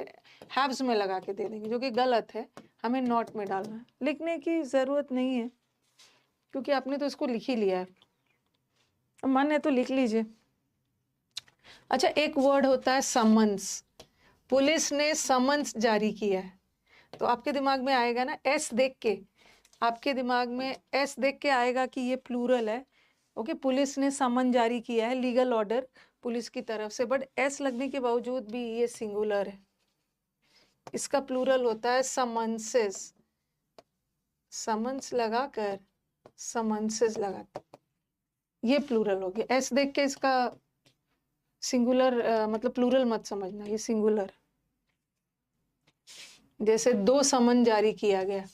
हैव्स में लगा के दे देंगे, जो कि गलत है, हमें नॉट में डालना है। लिखने की जरूरत नहीं है क्योंकि आपने तो इसको लिख ही लिया है, मन है तो लिख लीजिए। अच्छा, एक वर्ड होता है समन्स। पुलिस ने समन्स जारी किया है, तो आपके दिमाग में आएगा ना एस देख के, आपके दिमाग में एस देख के आएगा कि ये प्लूरल है। ओके, पुलिस ने समन जारी किया है, लीगल ऑर्डर पुलिस की तरफ से, बट एस लगने के बावजूद भी ये सिंगुलर है, इसका प्लूरल होता है समन्सेस। समन्स लगाकर समन्सेस लगाते, ये प्लूरल हो गया। एस देख के इसका सिंगुलर मतलब प्लूरल मत समझना, ये सिंगुलर। जैसे 2 समन जारी किया गया,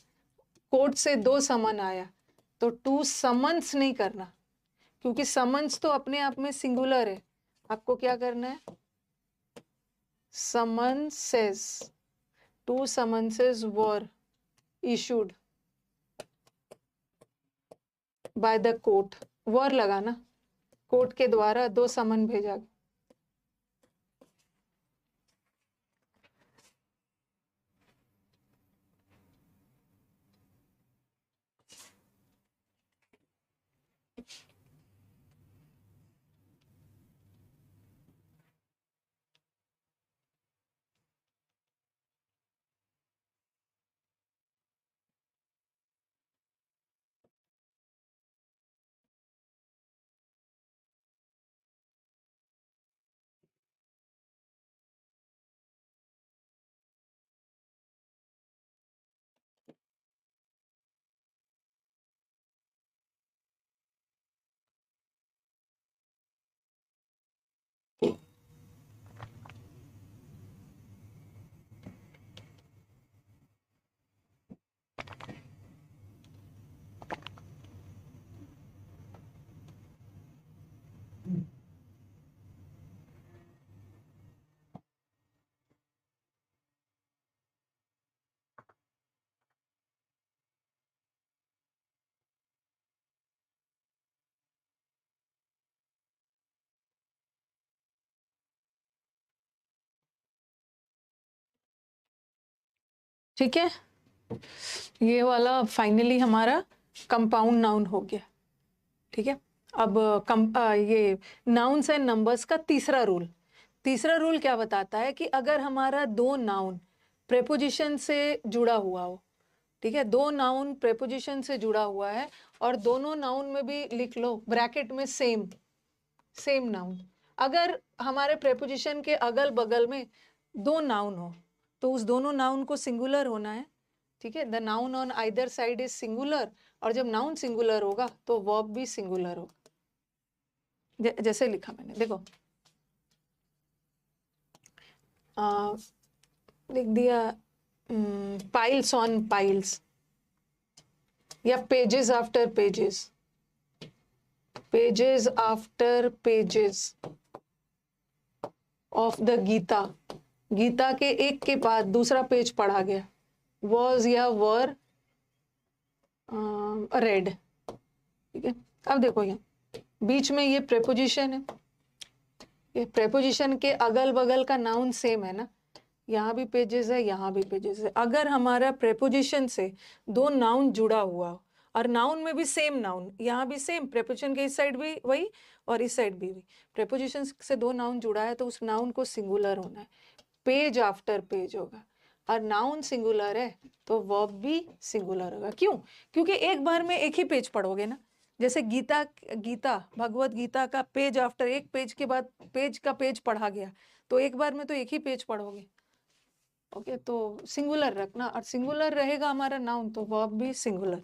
कोर्ट से 2 समन आया, तो 2 समन्स नहीं करना, क्योंकि समन्स तो अपने आप में सिंगुलर है। आपको क्या करना है, summonses, 2 summonses were issued by the court, were लगाना, कोर्ट के द्वारा 2 समन भेजा गया। ठीक है, ये वाला फाइनली हमारा कंपाउंड नाउन हो गया। ठीक है, अब ये नाउन्स एंड नंबर्स का तीसरा रूल क्या बताता है कि अगर हमारा दो नाउन प्रेपोजिशन से जुड़ा हुआ हो, ठीक है, दो नाउन प्रेपोजिशन से जुड़ा हुआ है और दोनों नाउन में भी लिख लो ब्रैकेट में सेम नाउन, अगर हमारे प्रेपोजिशन के अगल बगल में दो नाउन हो तो उस दोनों नाउन को सिंगुलर होना है। ठीक है, the noun on either side is singular, और जब नाउन सिंगुलर होगा तो वर्ब भी सिंगुलर होगा। जैसे लिखा मैंने, देखो लिख दिया पाइल्स ऑन पाइल्स या pages after pages of the Gita के एक के बाद दूसरा पेज पढ़ा गया, वॉज या वर रेड। ठीक है, अब देखो यहाँ बीच में ये प्रेपोजिशन है, ये प्रेपोजिशन के अगल बगल का नाउन सेम है ना, यहाँ भी पेजेस है, यहाँ भी पेजेस है। अगर हमारा प्रेपोजिशन से दो नाउन जुड़ा हुआ हो और नाउन में भी सेम नाउन, यहाँ भी सेम, प्रेपोजिशन के इस साइड भी वही और इस साइड भी प्रेपोजिशन से दो नाउन जुड़ा है तो उस नाउन को सिंगुलर होना है, पेज आफ्टर पेज होगा। और नाउन सिंगुलर है तो वर्ब भी सिंगुलर होगा। क्यों? क्योंकि एक बार में एक ही पेज पढ़ोगे ना, जैसे गीता भगवत गीता का पेज आफ्टर, एक पेज के बाद पेज का पेज पढ़ा गया तो एक बार में तो एक ही पेज पढ़ोगे। ओके, तो सिंगुलर रखना, और सिंगुलर रहेगा हमारा नाउन तो वर्ब भी सिंगुलर।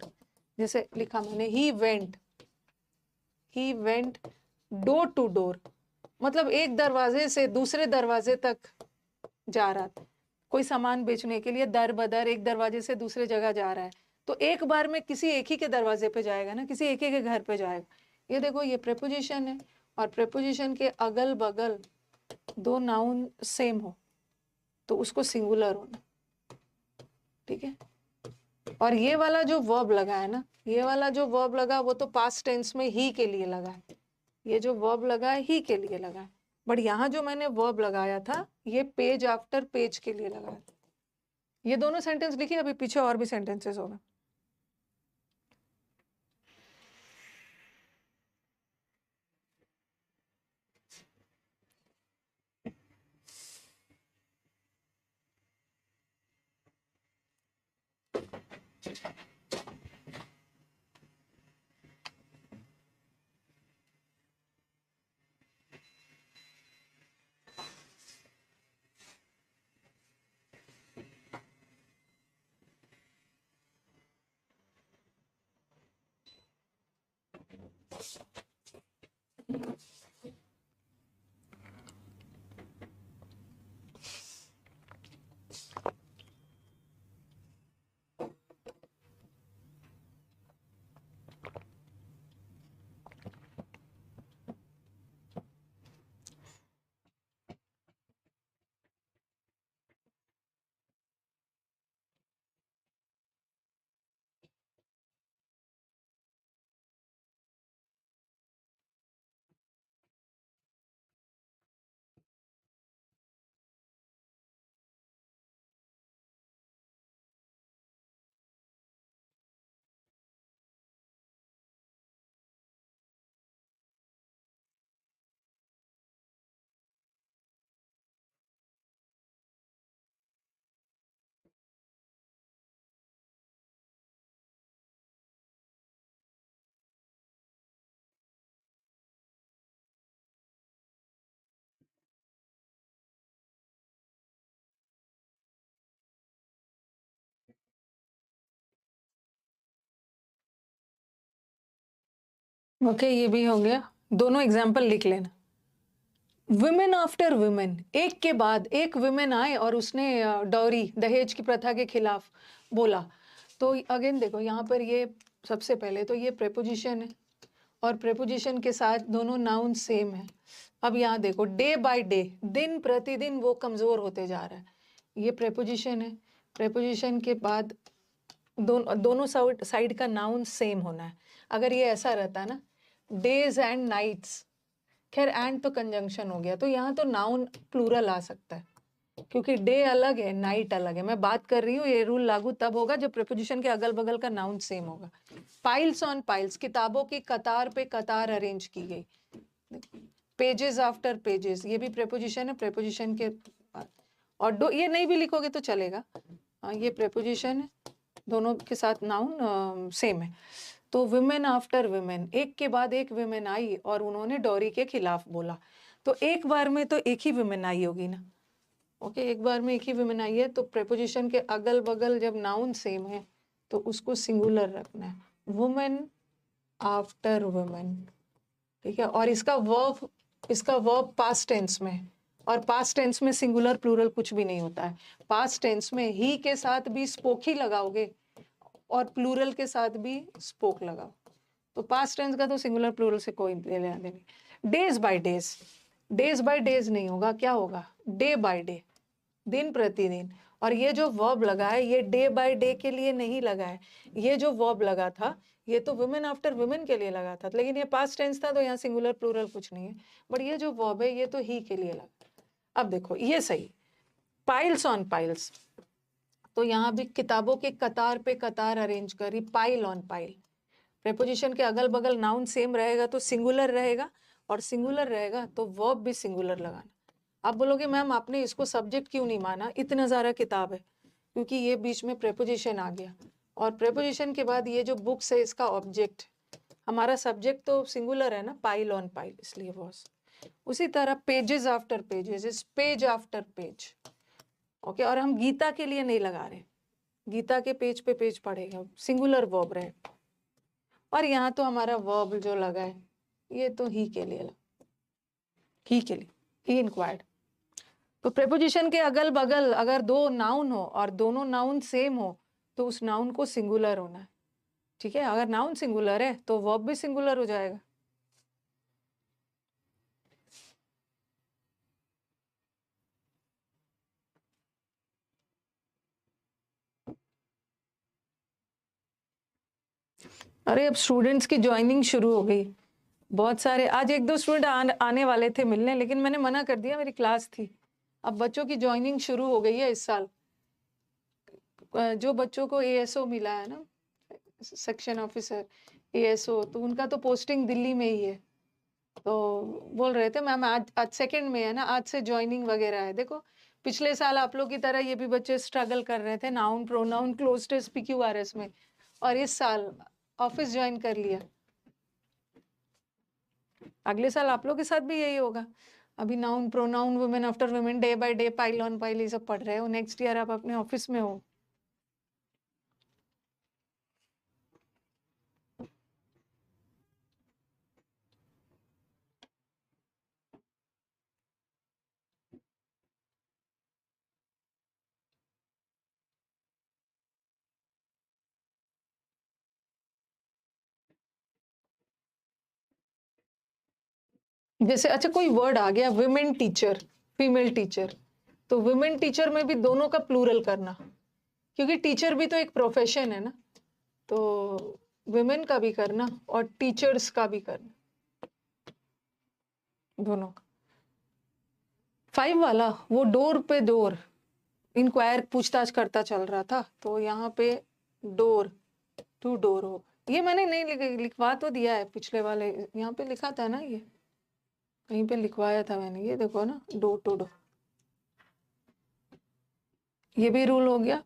जैसे लिखा मैंने, he went door to door, मतलब एक दरवाजे से दूसरे दरवाजे तक जा रहा था, कोई सामान बेचने के लिए दर बदर एक दरवाजे से दूसरे जगह जा रहा है तो एक बार में किसी एक ही के दरवाजे पे जाएगा ना, किसी एक ही के घर पे जाएगा। ये देखो, ये प्रेपोजिशन है और प्रेपोजिशन के अगल बगल दो नाउन सेम हो तो उसको सिंगुलर होना। ठीक है, और ये वाला जो वर्ब लगा है ना, ये वाला जो वर्ब लगा वो तो पास्ट टेंस में ही के लिए लगा है, ये जो वर्ब लगा है ही के लिए लगा है, बट यहाँ जो मैंने वर्ब लगाया था ये पेज आफ्टर पेज के लिए लगाया था। ये दोनों सेंटेंस लिखिए, अभी पीछे और भी सेंटेंसेस होगा। ओके, ये भी हो गया। दोनों एग्जाम्पल लिख लेना। वुमेन आफ्टर वुमेन, एक के बाद एक वुमेन आए और उसने डॉरी दहेज की प्रथा के खिलाफ बोला। तो अगेन देखो यहाँ पर ये सबसे पहले तो ये प्रेपोजिशन है और प्रेपोजिशन के साथ दोनों नाउन सेम है। अब यहाँ देखो, डे बाय डे, दिन प्रतिदिन वो कमजोर होते जा रहा है, ये प्रेपोजिशन है। प्रेपोजिशन के बाद दोनों साइड का नाउन सेम होना है। अगर ये ऐसा रहता ना, डेज एंड नाइट्स, खैर एंड तो कंजंक्शन हो गया तो यहाँ तो नाउन प्लूरल आ सकता है। क्योंकि डे अलग है, नाइट अलग है। मैं बात कर रही हूँ ये रूल लागू तब होगा जब प्रीपोजिशन के अगल बगल का नाउन सेम होगा। पाइल्स ऑन पाइल्स, किताबों की कतार पे कतार अरेंज की गई। पेजेस आफ्टर पेजेस, ये भी प्रीपोजिशन है, प्रीपोजिशन के और दो ये नहीं भी लिखोगे तो चलेगा। ये प्रीपोजिशन है, दोनों के साथ नाउन सेम है। तो विमेन आफ्टर विमेन, एक के बाद एक विमेन आई और उन्होंने डॉरी के खिलाफ बोला। तो एक बार में तो एक ही विमेन आई होगी ना। ओके, एक बार में एक ही विमेन आई है, तो प्रेपोजिशन के अगल बगल जब नाउन सेम है तो उसको सिंगुलर रखना है, वुमेन आफ्टर वुमेन। ठीक है, और इसका वर्ब पास्ट टेंस में, और पास्ट टेंस में सिंगुलर प्लूरल कुछ भी नहीं होता है। पास्ट टेंस में ही के साथ भी स्पोक ही लगाओगे और प्लूरल के साथ भी स्पोक लगाओ। तो पास्ट टेंस का तो सिंगुलर प्लूरल से कोई लेना देना नहीं। Days by days, days by days नहीं होगा, क्या होगा, डे बाय डे, दिन प्रतिदिन। और ये जो वर्ब लगा है ये डे बाय डे के लिए नहीं लगा है, ये जो वर्ब लगा था ये तो वुमेन आफ्टर वुमेन के लिए लगा था, लेकिन ये पास्ट टेंस था तो यहाँ सिंगुलर प्लूरल कुछ नहीं है। बट ये जो वर्ब है ये तो ही के लिए लगा। अब देखो ये सही, पाइल्स ऑन पाइल्स, तो यहाँ भी किताबों के कतार पे कतार अरेंज करी, पाइल ऑन पाइल। प्रेपोजिशन के अगल बगल नाउन सेम रहेगा तो सिंगुलर रहेगा, और सिंगुलर रहेगा तो वर्ब भी सिंगुलर लगाना। आप बोलोगे मैम आपने इसको सब्जेक्ट क्यों नहीं माना, इतना सारा किताब है, क्योंकि ये बीच में प्रेपोजिशन आ गया, और प्रेपोजिशन के बाद ये जो बुक्स है इसका ऑब्जेक्ट, हमारा सब्जेक्ट तो सिंगुलर है ना, पाइल ऑन पाइल, इसलिए वॉज। उसी तरह pages after pages is page after page. Okay, और हम गीता के लिए नहीं लगा रहे, गीता के पेज पे पेज पढ़ेगा, सिंगुलर वर्ब रहे। और यहाँ तो हमारा वर्ब जो लगा है ये तो ही के लिए लगा, ही के लिए, ही इंक्वायर्ड। तो प्रेपोजिशन के अगल बगल अगर दो नाउन हो और दोनों नाउन सेम हो तो उस नाउन को सिंगुलर होना है। ठीक है, अगर नाउन सिंगुलर है तो वर्ब भी सिंगुलर हो जाएगा। अरे अब स्टूडेंट्स की ज्वाइनिंग शुरू हो गई, बहुत सारे, आज एक दो स्टूडेंट आने वाले थे मिलने, लेकिन मैंने मना कर दिया, मेरी क्लास थी। अब बच्चों की ज्वाइनिंग शुरू हो गई है इस साल। जो बच्चों को एएसओ मिला है ना, सेक्शन ऑफिसर एएसओ, तो उनका तो पोस्टिंग दिल्ली में ही है। तो बोल रहे थे मैम आज सेकंड में है ना, आज से ज्वाइनिंग वगैरह है। देखो पिछले साल आप लोग की तरह ये भी बच्चे स्ट्रगल कर रहे थे noun pronoun closed test PQRS में, और इस साल ऑफिस ज्वाइन कर लिया। अगले साल आप लोग के साथ भी यही होगा। अभी noun pronoun women after women day by day pile on pile ये सब पढ़ रहे हो, नेक्स्ट ईयर आप अपने ऑफिस में हो। जैसे अच्छा कोई वर्ड आ गया वुमेन टीचर, फीमेल टीचर, तो वुमेन टीचर में भी दोनों का प्लूरल करना, क्योंकि टीचर भी तो एक प्रोफेशन है ना, तो वुमेन का भी करना और टीचर्स का भी करना, दोनों का। 5 वाला वो डोर पे डोर इंक्वायर पूछताछ करता चल रहा था, तो यहाँ पे डोर टू डोर हो, ये मैंने नहीं लिखवा तो दिया है पिछले वाले, यहाँ पे लिखा था ना, ये कहीं पे लिखवाया था मैंने, ये देखो ना, डोर टू डोर, ये भी रूल हो गया।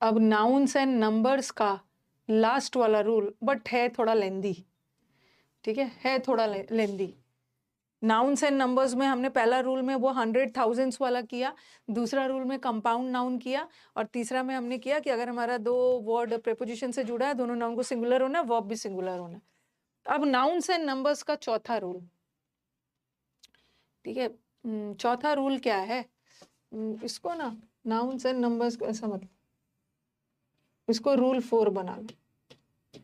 अब नाउन्स एंड नंबर्स का लास्ट वाला रूल, बट है थोड़ा लेंदी। ठीक है थोड़ा लेंदी। नाउन्स एंड नंबर्स में हमने पहला रूल में वो 100 थाउजेंड्स वाला किया, दूसरा रूल में कंपाउंड नाउन किया, और तीसरा में हमने किया कि अगर हमारा दो वर्ड प्रेपोजिशन से जुड़ा है, दोनों नाउन को सिंगुलर होना, वर्ब भी सिंगुलर होना। अब नाउन्स एंड नंबर्स का चौथा रूल। ठीक है, चौथा रूल क्या है, इसको ना नाउन्स एंड नंबर्स ऐसा मतलब, इसको रूल 4 बना लो।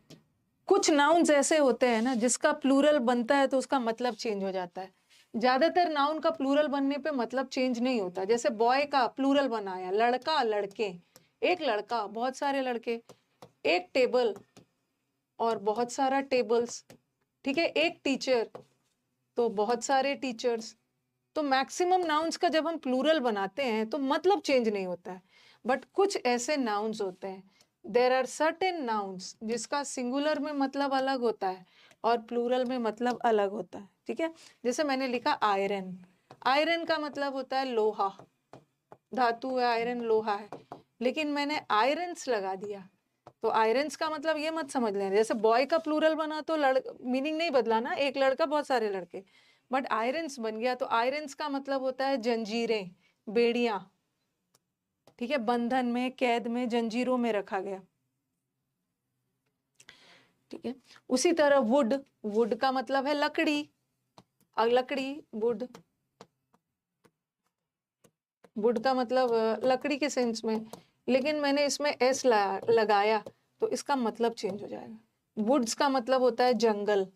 कुछ नाउन्स ऐसे होते हैं ना जिसका प्लूरल बनता है तो उसका मतलब चेंज हो जाता है। ज्यादातर नाउन का प्लूरल बनने पे मतलब चेंज नहीं होता। जैसे बॉय का प्लूरल बनाया, लड़का लड़के, एक लड़का बहुत सारे लड़के, एक टेबल और बहुत सारा टेबल्स। ठीक है, एक टीचर तो बहुत सारे टीचर्स। तो मैक्सिमम नाउन्स का जब हम प्लूरल बनाते हैं तो मतलब चेंज नहीं होता है, बट कुछ ऐसे नाउन्स होते हैं, देर आर सर्टेन नाउन्स जिसका सिंगुलर में मतलब अलग होता है और प्लूरल में मतलब अलग होता है, ठीक है। जैसे मैंने लिखा आयरन, आयरन का मतलब होता है लोहा, धातु है, आयरन लोहा है, लेकिन मैंने आयरन्स लगा दिया तो आयरन्स का मतलब ये मत समझ लेना जैसे बॉय का प्लूरल बना तो मीनिंग नहीं बदला ना, एक लड़का बहुत सारे लड़के, बट आयरन्स बन गया तो आयरन्स का मतलब होता है जंजीरें, बेड़ियां, ठीक है, बंधन में, कैद में, जंजीरों में रखा गया, ठीक है। उसी तरह वुड, वुड का मतलब है लकड़ी, लकड़ी, वुड, वुड का मतलब लकड़ी के सेंस में, लेकिन मैंने इसमें एस लगाया तो इसका मतलब चेंज हो जाएगा। वुड्स का मतलब होता है जंगल,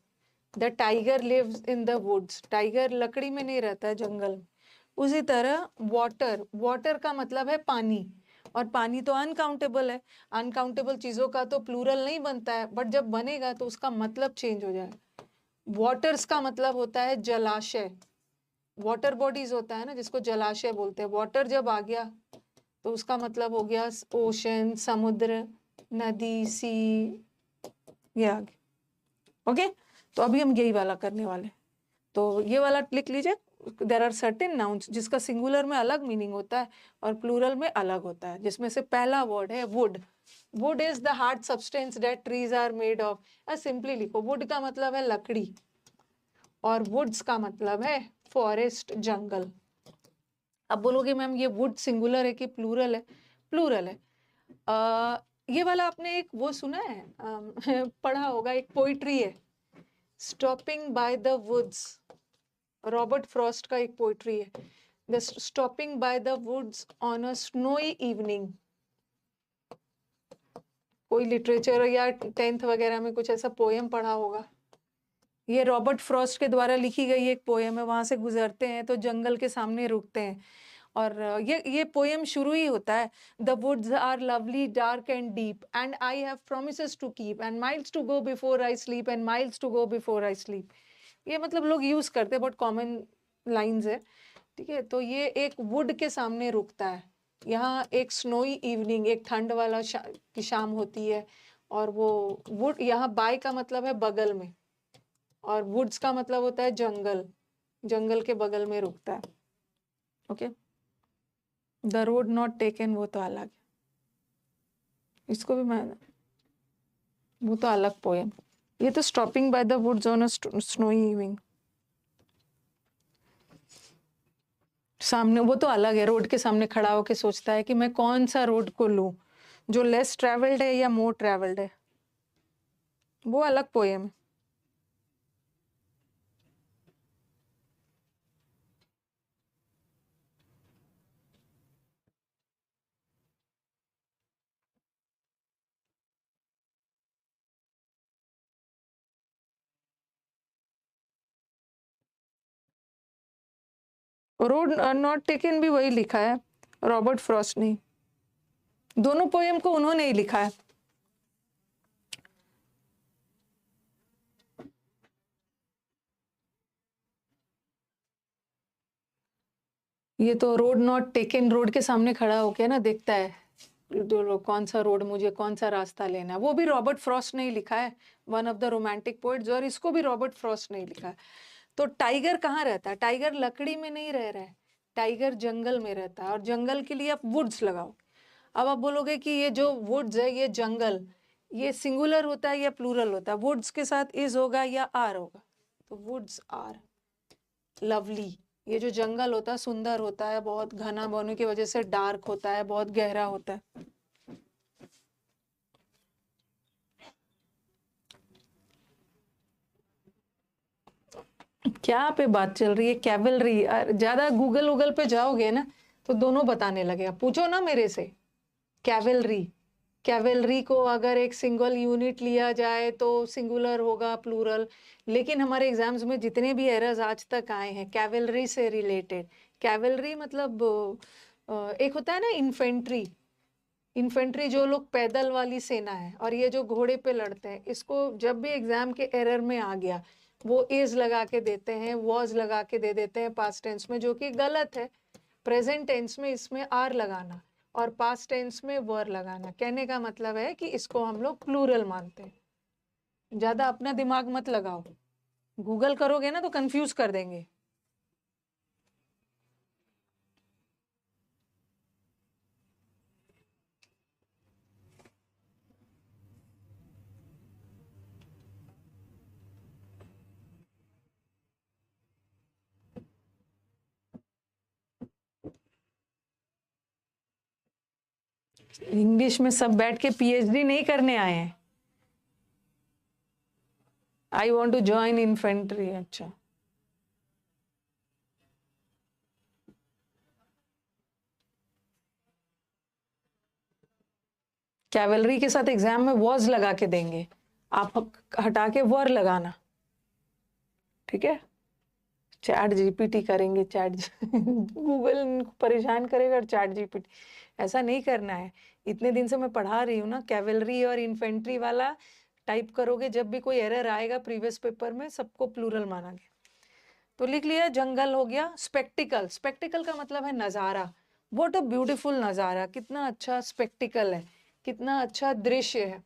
the tiger lives in the woods, tiger लकड़ी में नहीं रहता है, जंगल में। उसी तरह वाटर, वाटर का मतलब है पानी, और पानी तो अनकाउंटेबल है, अनकाउंटेबल चीजों का तो प्लूरल नहीं बनता है, बट जब बनेगा तो उसका मतलब चेंज हो जाएगा। वाटर्स का मतलब होता है जलाशय, वाटर बॉडीज होता है ना जिसको जलाशय बोलते हैं, वाटर जब आ गया तो उसका मतलब हो गया ओशन, समुद्र, नदी, सी, ये आ गया, ओके। तो अभी हम यही वाला करने वाले, तो ये वाला लिख लीजिए, देर आर सर्टेन नाउन्स जिसका सिंगुलर में अलग मीनिंग होता है और प्लूरल में अलग होता है, जिसमें से पहला वर्ड है wood, wood is the hard substance that trees are made of, simply लिखो, वुड का मतलब है लकड़ी और वुड्स का मतलब है फॉरेस्ट, जंगल। अब बोलोगे मैम ये वुड सिंगुलर है कि प्लूरल है, प्लूरल है। ये वाला आपने एक वो सुना है, पढ़ा होगा, एक पोइट्री है, stopping by the woods, Robert Frost का एक पोइट्री है, the stopping by the woods on a snowy evening. कोई लिटरेचर या 10th वगैरह में कुछ ऐसा पोएम पढ़ा होगा, ये रॉबर्ट फ्रॉस्ट के द्वारा लिखी गई एक पोएम है, वहां से गुजरते हैं तो जंगल के सामने रुकते हैं, और ये पोएम शुरू ही होता है, the woods are lovely dark and deep and I have promises to keep and miles to go before I sleep and miles to go before I sleep. ये मतलब लोग यूज करते हैं, बहुत कॉमन लाइंस है, ठीक है। तो ये एक वुड के सामने रुकता है, यहाँ एक स्नोई इवनिंग, एक ठंड वाला की शाम होती है, और वो वुड, यहाँ बाय का मतलब है बगल में, और वुड्स का मतलब होता है जंगल, जंगल के बगल में रुकता है, okay. The road not taken वो तो अलग है, इसको भी मैं, वो तो अलग पोएम, ये तो stopping by the woods on a snowy evening, सामने वो तो अलग है, रोड के सामने खड़ा होके सोचता है कि मैं कौन सा रोड को लूं, जो लेस ट्रेवल्ड है या मोर ट्रेवल्ड है, वो अलग पोएम है। रोड नॉट टेकन भी वही लिखा है, रॉबर्ट फ्रॉस्ट ने, दोनों पोएम को उन्होंने ही लिखा है। ये तो रोड नॉट टेकन, रोड के सामने खड़ा होके ना देखता है कौन सा रोड, मुझे कौन सा रास्ता लेना है, वो भी रॉबर्ट फ्रॉस्ट ने ही लिखा है, one of the romantic poets, और इसको भी रॉबर्ट फ्रॉस्ट ने ही लिखा है। तो टाइगर कहाँ रहता है, टाइगर लकड़ी में नहीं रह रहा है, टाइगर जंगल में रहता है, और जंगल के लिए आप वुड्स लगाओ। अब आप बोलोगे कि ये जो वुड्स है, ये जंगल, ये सिंगुलर होता है या प्लूरल होता है, वुड्स के साथ इज होगा या आर होगा, तो वुड्स आर लवली, ये जो जंगल होता है सुंदर होता है, बहुत घना होने की वजह से डार्क होता है, बहुत गहरा होता है। क्या पे बात चल रही है, कैवलरी, ज्यादा गूगल पे जाओगे ना तो दोनों बताने लगे, पूछो ना मेरे से, कैवलरी, कैवलरी को अगर एक सिंगल यूनिट लिया जाए तो सिंगुलर होगा, प्लूरल, लेकिन हमारे एग्जाम्स में जितने भी एरर्स आज तक आए हैं कैवलरी से रिलेटेड, कैवलरी मतलब एक होता है ना इन्फेंट्री, इन्फेंट्री जो लोग पैदल वाली सेना है, और ये जो घोड़े पे लड़ते हैं, इसको जब भी एग्जाम के एरर में आ गया वो इज लगा के देते हैं, वॉज लगा के दे देते हैं पास्ट टेंस में, जो कि गलत है। प्रेजेंट टेंस में इसमें आर लगाना और पास्ट टेंस में वर लगाना। कहने का मतलब है कि इसको हम लोग प्लूरल मानते हैं। ज्यादा अपना दिमाग मत लगाओ, गूगल करोगे ना तो कंफ्यूज कर देंगे। इंग्लिश में सब बैठ के पीएचडी नहीं करने आए हैं। I want to join infantry. अच्छा, कैवलरी के साथ एग्जाम में वॉज लगा के देंगे, आप हटा के वर लगाना, ठीक है। चैट जीपीटी करेंगे, गूगल परेशान करेगा और चैट जीपीटी, ऐसा नहीं करना है। इतने दिन से मैं पढ़ा रही हूँ ना, कैवलरी और इन्फेंट्री वाला टाइप करोगे, जब भी कोई एरर आएगा प्रीवियस पेपर में सबको प्लूरल माना गया। तो लिख लिया, जंगल हो गया। स्पेक्टिकल, स्पेक्टिकल का मतलब है नज़ारा। व्हाट अ ब्यूटीफुल नज़ारा, कितना अच्छा स्पेक्टिकल है, कितना अच्छा दृश्य है।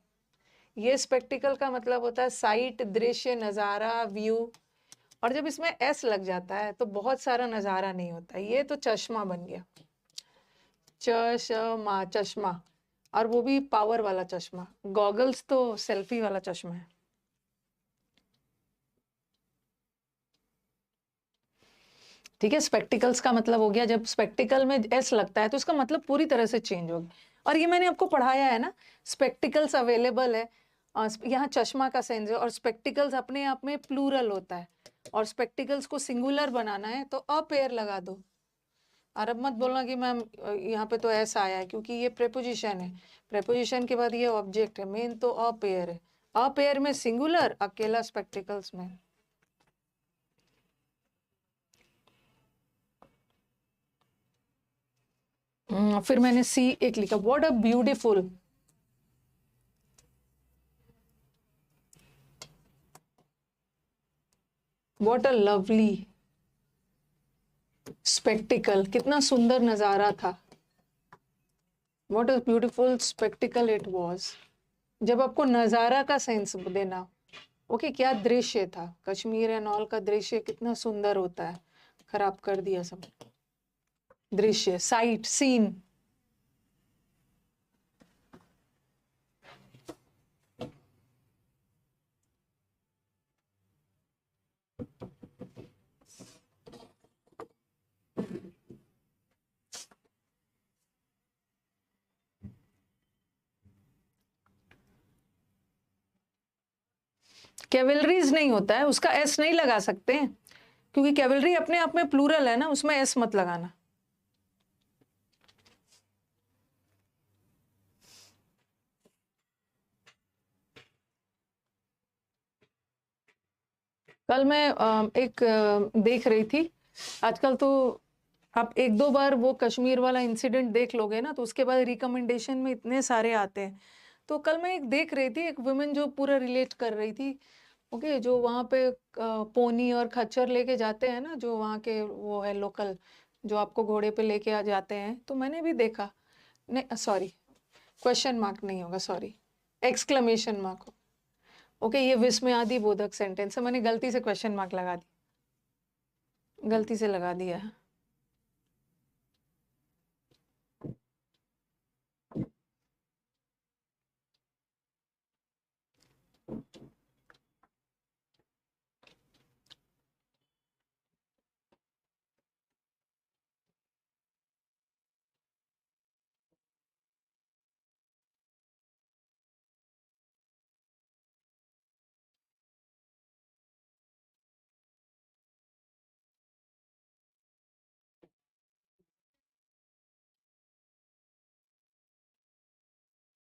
ये स्पेक्टिकल का मतलब होता है साइट, दृश्य, नज़ारा, व्यू। और जब इसमें एस लग जाता है तो बहुत सारा नज़ारा नहीं होता। ये तो चश्मा बन गया, चश्मा, चश्मा, और वो भी पावर वाला चश्मा। गॉगल्स तो सेल्फी वाला चश्मा है। ठीक है, स्पेक्टिकल्स का मतलब हो गया, जब स्पेक्टिकल में एस लगता है तो उसका मतलब पूरी तरह से चेंज हो गया। और ये मैंने आपको पढ़ाया है ना, स्पेक्टिकल्स अवेलेबल है, यहाँ चश्मा का सेंस है। और स्पेक्टिकल्स अपने आप में प्लूरल होता है, और स्पेक्टिकल्स को सिंगुलर बनाना है तो अ पेयर लगा दो। और अब मत बोलना कि मैम यहाँ पे तो ऐसा आया है, क्योंकि ये प्रेपोजिशन है। प्रेपोजिशन के बाद ये ऑब्जेक्ट है, मेन तो अ पेयर है। अ पेयर में सिंगुलर, अकेला स्पेक्टिकल्स में। फिर मैंने सी एक लिखा, what a beautiful, what a lovely spectacled, कितना सुंदर नजारा था। What a beautiful spectacled it was. जब आपको नजारा का सेंस देना, ओके, क्या दृश्य था। कश्मीर एंड ऑल का दृश्य कितना सुंदर होता है, खराब कर दिया सब। दृश्य, साइट, सीन। कैवलरीज नहीं होता है, उसका एस नहीं लगा सकते हैं, क्योंकि कैवलरी अपने आप में प्लूरल है ना, उसमें एस मत लगाना। कल मैं एक देख रही थी, आजकल तो आप एक दो बार वो कश्मीर वाला इंसिडेंट देख लोगे ना, तो उसके बाद रिकमेंडेशन में इतने सारे आते हैं। तो कल मैं एक देख रही थी, एक वुमेन जो पूरा रिलेट कर रही थी, ओके, जो वहाँ पे पोनी और खच्चर लेके जाते हैं ना, जो वहाँ के वो है लोकल, जो आपको घोड़े पे लेके आ जाते हैं। तो मैंने भी देखा, नहीं सॉरी, क्वेश्चन मार्क नहीं होगा, सॉरी, एक्सक्लेमेशन मार्क हो। ओके, ये विस्मयादि बोधक सेंटेंस है, मैंने गलती से क्वेश्चन मार्क लगा दी, गलती से लगा दिया है।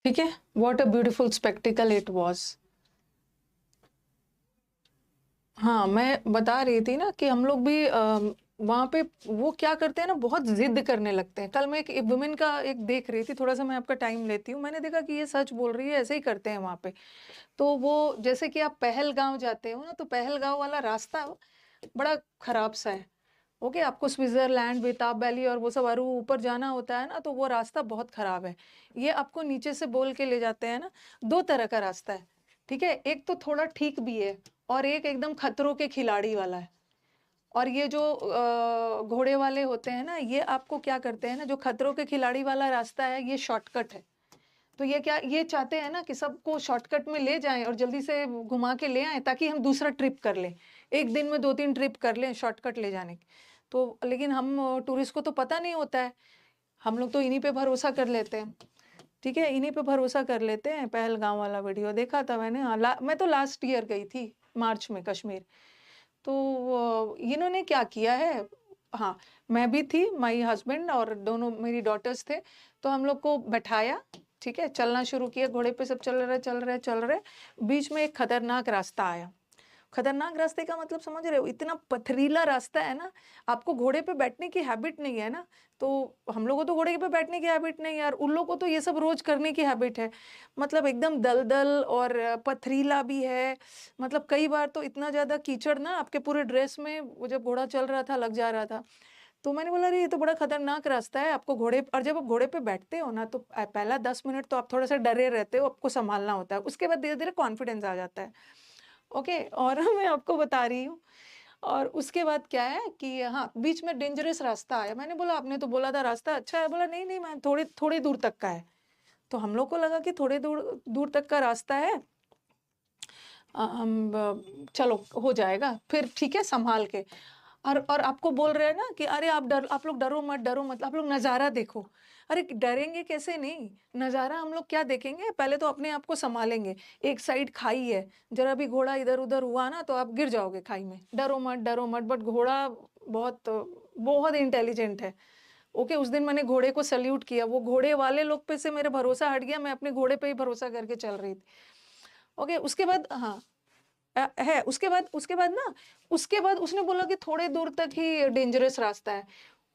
ठीक है, what a beautiful spectacled it was. हाँ, मैं बता रही थी ना कि हम लोग भी वहाँ पे वो क्या करते हैं ना, बहुत ज़िद करने लगते हैं। कल मैं एक वुमेन का एक देख रही थी, थोड़ा-सा मैं आपका टाइम लेती हूँ। मैंने देखा कि ये सच बोल रही है, ऐसे ही करते हैं वहाँ पे। तो वो जैसे कि आप पहलगाँव जाते हो ना, तो पहलगाँव वाला रास्ता बड़ा खराब-सा है। ओके, आपको स्विट्ज़रलैंड, बेताब वैली और वो सब और ऊपर जाना होता है ना, तो वो रास्ता बहुत खराब है। ये आपको नीचे से बोल के ले जाते हैं ना, 2 तरह का रास्ता है, ठीक है? एक तो थोड़ा ठीक भी है और एक एकदम खतरों के खिलाड़ी वाला है। और ये जो घोड़े वाले होते हैं ना, ये आपको क्या करते हैं ना, जो खतरों के खिलाड़ी वाला रास्ता है, ये शॉर्टकट है। तो ये क्या ये चाहते हैं ना कि सबको शॉर्टकट में ले जाएँ और जल्दी से घुमा के ले आएँ, ताकि हम दूसरा ट्रिप कर लें। एक दिन में 2-3 ट्रिप कर लें शॉर्टकट ले जाने की। तो लेकिन हम टूरिस्ट को तो पता नहीं होता है। हम लोग तो इन्हीं पे भरोसा कर लेते हैं। ठीक है? इन्हीं पे भरोसा कर लेते हैं। पहलगाँव वाला वीडियो देखा था मैंने। हाँ, मैं तो लास्ट ईयर गई थी, मार्च में कश्मीर। तो इन्होंने क्या किया है, हाँ, मैं भी थी, माय हस्बैंड और दोनों मेरी डॉटर्स थे। तो हम लोग को बैठाया, ठीक है? चलना शुरू किया, घोड़े पे सब चल रहे। बीच में एक खतरनाक रास्ता आया। खतरनाक रास्ते का मतलब समझ रहे हो? इतना पथरीला रास्ता है ना, आपको घोड़े पे बैठने की हैबिट नहीं है ना, तो हम लोगों को तो घोड़े पे बैठने की हैबिट नहीं है यार, उन लोगों को तो ये सब रोज़ करने की हैबिट है। मतलब एकदम दलदल और पथरीला भी है, मतलब कई बार तो इतना ज़्यादा कीचड़ ना आपके पूरे ड्रेस में, वो जब घोड़ा चल रहा था, लग जा रहा था। तो मैंने बोला, अरे ये तो बड़ा खतरनाक रास्ता है, आपको घोड़े और जब आप घोड़े पे बैठते हो ना, तो पहला 10 मिनट तो आप थोड़ा-सा डरे रहते हो, आपको सँभालना होता है। उसके बाद धीरे-धीरे कॉन्फिडेंस आ जाता है। ओके, और मैं आपको बता रही हूँ, और उसके बाद क्या है कि हाँ, बीच में डेंजरस रास्ता आया। मैंने बोला, आपने तो बोला था रास्ता अच्छा है। बोला, नहीं नहीं मैम, थोड़ी थोड़ी दूर तक का है। तो हम लोग को लगा कि थोड़े दूर दूर तक का रास्ता है, चलो हो जाएगा, फिर ठीक है संभाल के। और आपको बोल रहे हैं ना कि अरे आप लोग डरो मत, आप लोग नज़ारा देखो। अरे डरेंगे कैसे नहीं, नज़ारा हम लोग क्या देखेंगे, पहले तो अपने आप को संभालेंगे। एक साइड खाई है, जरा भी घोड़ा इधर उधर हुआ ना, तो आप गिर जाओगे खाई में। डरो मत, बट घोड़ा बहुत बहुत इंटेलिजेंट है। ओके, उस दिन मैंने घोड़े को सल्यूट किया, वो घोड़े वाले लोग पे से मेरा भरोसा हट गया, मैं अपने घोड़े पे ही भरोसा करके चल रही थी। ओके, उसके बाद हाँ, है, उसके बाद ना, उसके बाद उसने बोला कि थोड़े दूर तक ही डेंजरस रास्ता है।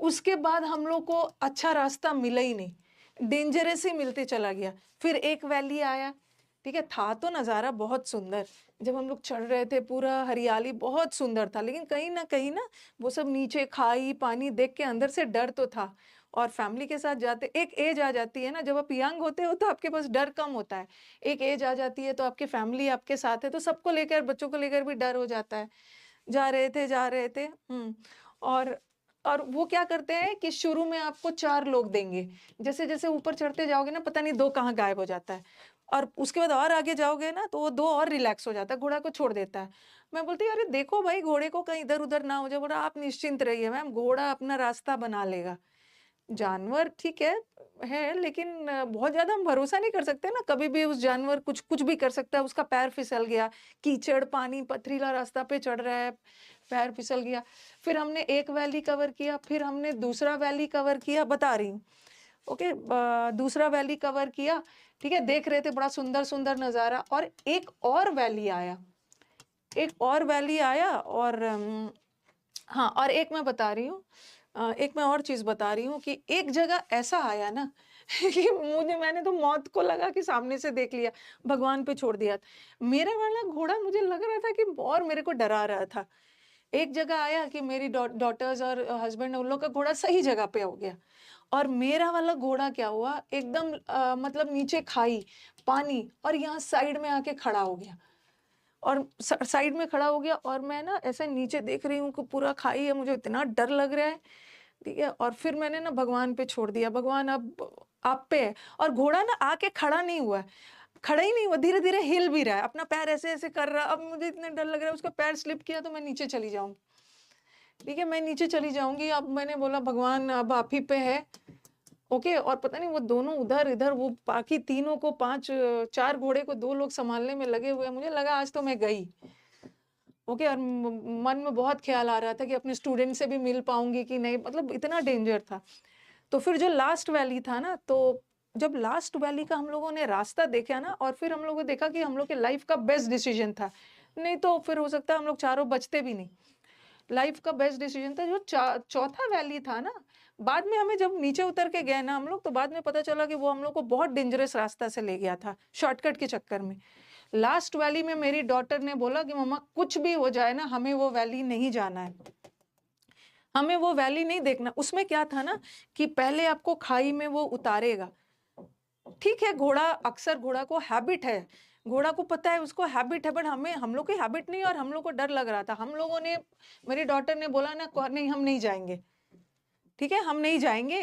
उसके बाद हम लोग को अच्छा रास्ता मिला ही नहीं, डेंजरस ही मिलते चला गया। फिर एक वैली आया, ठीक है, था तो नज़ारा बहुत सुंदर। जब हम लोग चढ़ रहे थे, पूरा हरियाली बहुत सुंदर था, लेकिन कहीं ना वो सब नीचे खाई पानी देख के अंदर से डर तो था। और फैमिली के साथ जाते, एक एज आ जाती है ना, जब आप यंग होते हो तो आपके पास डर कम होता है। एक एज आ जाती है तो आपकी फैमिली आपके साथ है, तो सबको लेकर, बच्चों को लेकर भी डर हो जाता है। जा रहे थे, और और वो क्या करते हैं कि शुरू में आपको 4 लोग देंगे। जैसे-जैसे ऊपर चढ़ते जाओगे ना, पता नहीं 2 कहाँ गायब हो जाता है। और उसके बाद और आगे जाओगे ना, तो वो 2 और रिलैक्स हो जाता है, घोड़ा को छोड़ देता है। मैं बोलती हूँ, "अरे देखो भाई, घोड़े को कहीं इधर-उधर ना हो जाए।" बोला, "आप निश्चिंत रहिए मैम, घोड़ा अपना रास्ता बना लेगा।" जानवर ठीक है, लेकिन बहुत ज़्यादा हम भरोसा नहीं कर सकते ना, कभी भी उस जानवर कुछ कुछ भी कर सकता है, उसका पैर फिसल गया, कीचड़, पानी, पथरीला रास्ता पे चढ़ रहा है, पैर फिसल गया। फिर हमने एक वैली कवर किया, फिर हमने दूसरा वैली कवर किया, बता रही हूँ। ओके, दूसरा वैली कवर किया, ठीक है, देख रहे थे बड़ा सुंदर-सुंदर नज़ारा, और एक और वैली आया, और हाँ, और एक मैं बता रही हूँ, एक मैं और चीज़ बता रही हूँ कि एक जगह ऐसा आया ना कि मैंने तो मौत को लगा कि सामने से देख लिया, भगवान पे छोड़ दिया। मेरा वाला घोड़ा मुझे लग रहा था कि और मेरे को डरा रहा था। एक जगह आया कि मेरी डॉटर्स और हस्बैंड, उन लोग का घोड़ा सही जगह पे हो गया, और मेरा वाला घोड़ा क्या हुआ, एकदम मतलब नीचे खाई, पानी, और यहाँ साइड में आके खड़ा हो गया। और साइड में खड़ा हो गया, और मैं ना ऐसे नीचे देख रही हूँ कि पूरा खाई है, मुझे इतना डर लग रहा है, ठीक है। और फिर मैंने ना भगवान पे छोड़ दिया, भगवान अब आप पे है। और घोड़ा ना आके खड़ा नहीं हुआ है, खड़ा ही नहीं हुआ, धीरे धीरे हिल भी रहा है, अपना पैर ऐसे ऐसे कर रहा है। अब मुझे इतना डर लग रहा है, उसका पैर स्लिप किया तो मैं नीचे चली जाऊंगी, ठीक है, मैं नीचे चली जाऊंगी। अब मैंने बोला, भगवान अब आप ही पे है। ओके, और पता नहीं वो दोनों उधर इधर, वो बाकी तीनों को 4 घोड़े को 2 लोग संभालने में लगे हुए हैं। मुझे लगा आज तो मैं गई। ओके, और मन में बहुत ख्याल आ रहा था कि अपने स्टूडेंट से भी मिल पाऊंगी कि नहीं, मतलब इतना डेंजर था। तो फिर जो लास्ट वैली था ना, तो जब लास्ट वैली का हम लोगों ने रास्ता देखा ना, और फिर हम लोगों ने देखा कि हम लोग के लाइफ का बेस्ट डिसीजन था। नहीं तो फिर हो सकता है हम लोग चारों बचते भी नहीं। लाइफ का बेस्ट डिसीजन था। जो चौथा वैली था ना, बाद में हमें जब नीचे उतर के गए ना हम लोग, तो बाद में पता चला कि वो हम लोग को बहुत डेंजरस रास्ता से ले गया था, शॉर्टकट के चक्कर में। लास्ट वैली में मेरी डॉटर ने बोला कि मम्मा कुछ भी हो जाए ना, हमें वो वैली नहीं जाना है, हमें वो वैली नहीं देखना। उसमें क्या था ना कि पहले आपको खाई में वो उतारेगा, ठीक है, घोड़ा अक्सर, घोड़ा को हैबिट है, घोड़ा को पता है, उसको हैबिट है, बट हम लोग की हैबिट नहीं, और हम लोग को डर लग रहा था। हम लोगों ने, मेरी डॉटर ने बोला ना, नहीं हम नहीं जाएंगे, ठीक है हम नहीं जाएंगे,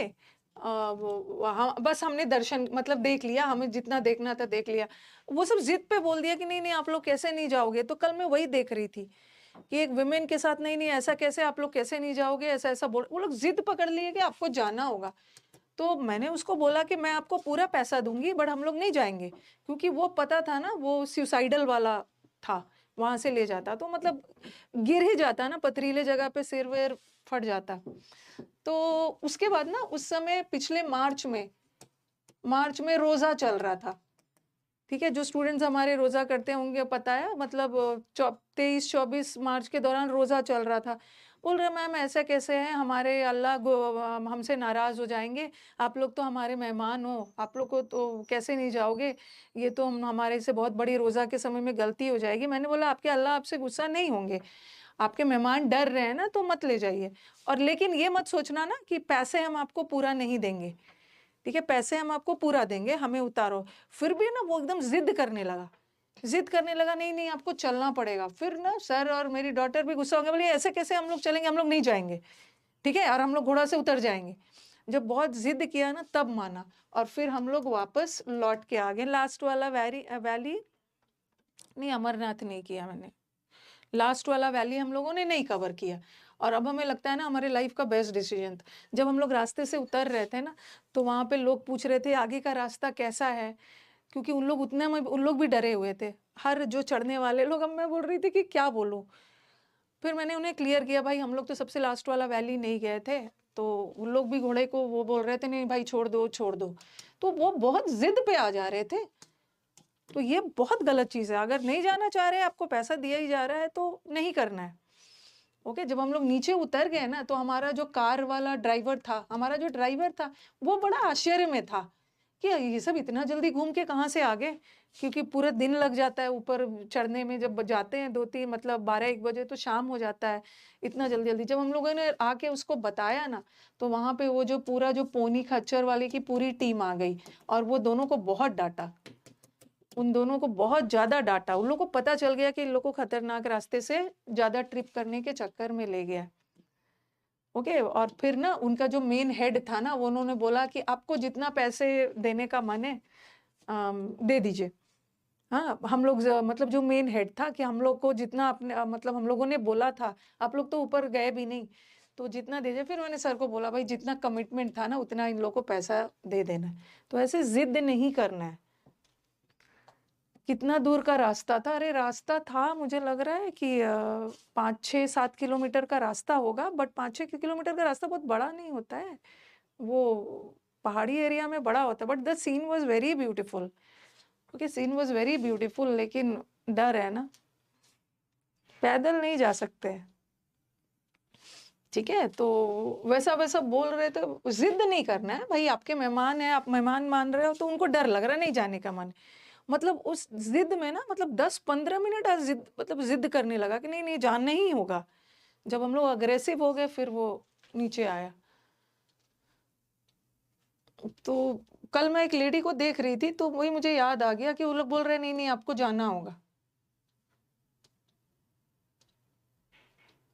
हम बस हमने दर्शन मतलब देख लिया, हमें जितना देखना था देख लिया। वो सब जिद पे बोल दिया कि नहीं नहीं आप लोग कैसे नहीं जाओगे। तो कल मैं वही देख रही थी कि एक विमेन के साथ, नहीं नहीं ऐसा कैसे, आप लोग कैसे नहीं जाओगे, ऐसा ऐसा बोल, वो लोग जिद पकड़ लिए कि आपको जाना होगा। तो मैंने उसको बोला कि मैं आपको पूरा पैसा दूंगी, बट हम लोग नहीं जाएंगे, क्योंकि वो पता था ना वो सुसाइडल वाला था, वहां से ले जाता तो मतलब गिर ही जाता ना, पथरीले जगह पे सिर वेर फट जाता। तो उसके बाद ना, उस समय पिछले मार्च में रोजा चल रहा था, ठीक है, जो स्टूडेंट्स हमारे रोजा करते होंगे पता है, मतलब 23-24 मार्च के दौरान रोजा चल रहा था। बोल रहे मैम ऐसा कैसे है, हमारे अल्लाह हमसे नाराज हो जाएंगे, आप लोग तो हमारे मेहमान हो, आप लोग को तो कैसे नहीं जाओगे, ये तो हमारे से बहुत बड़ी रोजा के समय में गलती हो जाएगी। मैंने बोला आपके अल्लाह आपसे गुस्सा नहीं होंगे, आपके मेहमान डर रहे हैं ना, तो मत ले जाइए। और लेकिन ये मत सोचना ना कि पैसे हम आपको पूरा नहीं देंगे, ठीक है, पैसे हम आपको पूरा देंगे, हमें उतारो। फिर भी ना वो एकदम जिद करने लगा, नहीं नहीं आपको चलना पड़ेगा। फिर ना सर और मेरी डॉटर भी गुस्सा हो गए, बोले ऐसे कैसे हम लोग चलेंगे, हम लोग नहीं जाएंगे, ठीक है, और हम लोग घोड़ा से उतर जाएंगे। जब बहुत जिद किया ना तब माना, और फिर हम लोग वापस लौट के आ गए। लास्ट वाला वैली नहीं, अमरनाथ नहीं किया मैंने, लास्ट वाला वैली हम लोगों ने नहीं कवर किया। और अब हमें लगता है ना हमारे लाइफ का बेस्ट डिसीजन था। जब हम लोग रास्ते से उतर रहे थे ना, तो वहां पे लोग पूछ रहे थे आगे का रास्ता कैसा है, क्योंकि उन लोग भी डरे हुए थे, हर जो चढ़ने वाले लोग। अब मैं बोल रही थी कि क्या बोलूं, फिर मैंने उन्हें क्लियर किया, भाई हम लोग तो सबसे लास्ट वाला वैली नहीं गए थे। तो उन लोग भी घोड़े को वो बोल रहे थे नहीं भाई छोड़ दो छोड़ दो, तो वो बहुत जिद पे आ जा रहे थे। तो ये बहुत गलत चीज है, अगर नहीं जाना चाह रहे, आपको पैसा दिया ही जा रहा है तो नहीं करना है। ओके, जब हम लोग नीचे उतर गए ना, तो हमारा जो कार वाला ड्राइवर था, वो बड़ा आश्चर्य में था कि ये सब इतना जल्दी घूम के कहाँ से आ गए, क्योंकि पूरा दिन लग जाता है ऊपर चढ़ने में। जब जाते हैं 2-3 मतलब 12-1 बजे तो शाम हो जाता है, इतना जल्दी जल्दी। जब हम लोगों ने आके उसको बताया ना, तो वहां पे वो जो पूरा जो पोनी खच्चर वाले की पूरी टीम आ गई, और वो दोनों को बहुत डांटा, उन दोनों को बहुत ज्यादा डांटा। उन लोगों को पता चल गया कि इन लोगों को खतरनाक रास्ते से ज्यादा ट्रिप करने के चक्कर में ले गया। ओके, और फिर ना उनका जो मेन हेड था ना, वो उन्होंने बोला कि आपको जितना पैसे देने का मन है दे दीजिए। हाँ, हम लोग मतलब जो मेन हेड था कि हम लोग को जितना अपने मतलब हम लोगों ने बोला था, आप लोग तो ऊपर गए भी नहीं, तो जितना दीजिए। फिर मैंने सर को बोला भाई जितना कमिटमेंट था ना उतना इन लोगों को पैसा दे देना है। तो ऐसे जिद नहीं करना है। कितना दूर का रास्ता था, अरे रास्ता था मुझे लग रहा है कि 5-6-7 किलोमीटर का रास्ता होगा, बट 5-6 किलोमीटर का रास्ता बहुत बड़ा नहीं होता है, वो पहाड़ी एरिया में बड़ा होता है। But the scene was very beautiful, okay, scene was very beautiful, लेकिन डर है ना, पैदल नहीं जा सकते, ठीक है। तो वैसा वैसा बोल रहे थे, जिद नहीं करना है भाई, आपके मेहमान है, आप मेहमान मान रहे हो, तो उनको डर लग रहा है, नहीं जाने का मन, मतलब उस जिद में ना, मतलब 10-15 मिनट जिद, मतलब जिद करने लगा कि नहीं नहीं जाना ही होगा। जब हम लोग अग्रेसिव हो गए, फिर वो नीचे आया। तो कल मैं एक लेडी को देख रही थी, तो वही मुझे याद आ गया कि वो लोग बोल रहे नहीं नहीं आपको जाना होगा।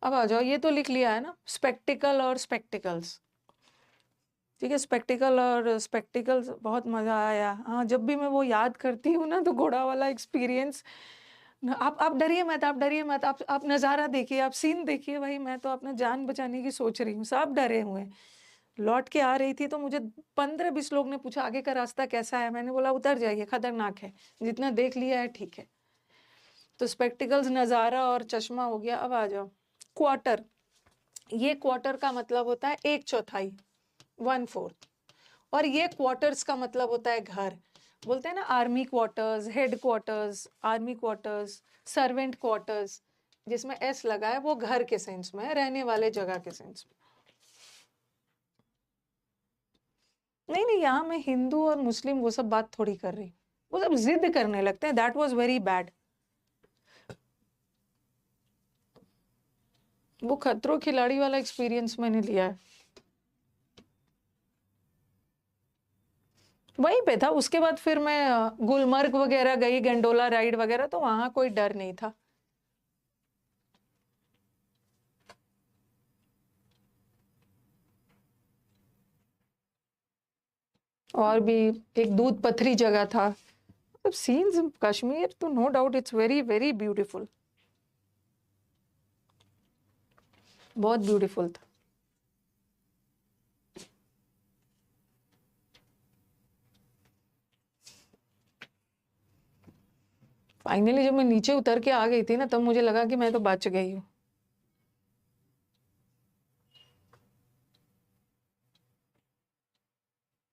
अब आ जाओ, ये तो लिख लिया है ना, स्पेक्टिकल और स्पेक्टिकल्स, ठीक है, स्पेक्टिकल और स्पेक्टिकल्स, बहुत मजा आया। हाँ, जब भी मैं वो याद करती हूँ ना, तो घोड़ा वाला एक्सपीरियंस, आप डरिए मत, आप डरिए मत, आप नज़ारा देखिए, आप सीन देखिए भाई, मैं तो अपना जान बचाने की सोच रही हूँ, सब डरे हुए हैं। लौट के आ रही थी तो मुझे 15-20 लोग ने पूछा आगे का रास्ता कैसा है, मैंने बोला उतर जाइए, खतरनाक है, जितना देख लिया है ठीक है। तो स्पेक्टिकल्स, नज़ारा और चश्मा हो गया। अब आ जाओ क्वार्टर। ये क्वार्टर का मतलब होता है 1/4, 1/4, और ये क्वार्टर्स का मतलब होता है घर। बोलते हैं ना army quarters, head quarters, army quarters, servant quarters, जिसमें एस लगा है वो घर के सेंस में है, रहने वाले जगह के सेंस में। नहीं नहीं, यहाँ मैं हिंदू और मुस्लिम वो सब बात थोड़ी कर रही, वो सब जिद करने लगते हैं, दैट वाज वेरी बैड। वो खतरों खिलाड़ी वाला एक्सपीरियंस मैंने लिया है, वहीं पे था। उसके बाद फिर मैं गुलमर्ग वगैरह गई, गंडोला राइड वगैरह, तो वहां कोई डर नहीं था। और भी एक दूध पथरी जगह था। मतलब सीन्स इन कश्मीर तो no doubt it's very very beautiful, बहुत ब्यूटीफुल था। फाइनली जब मैं नीचे उतर के आ गई थी ना, तब मुझे लगा कि मैं तो बच गई हूँ।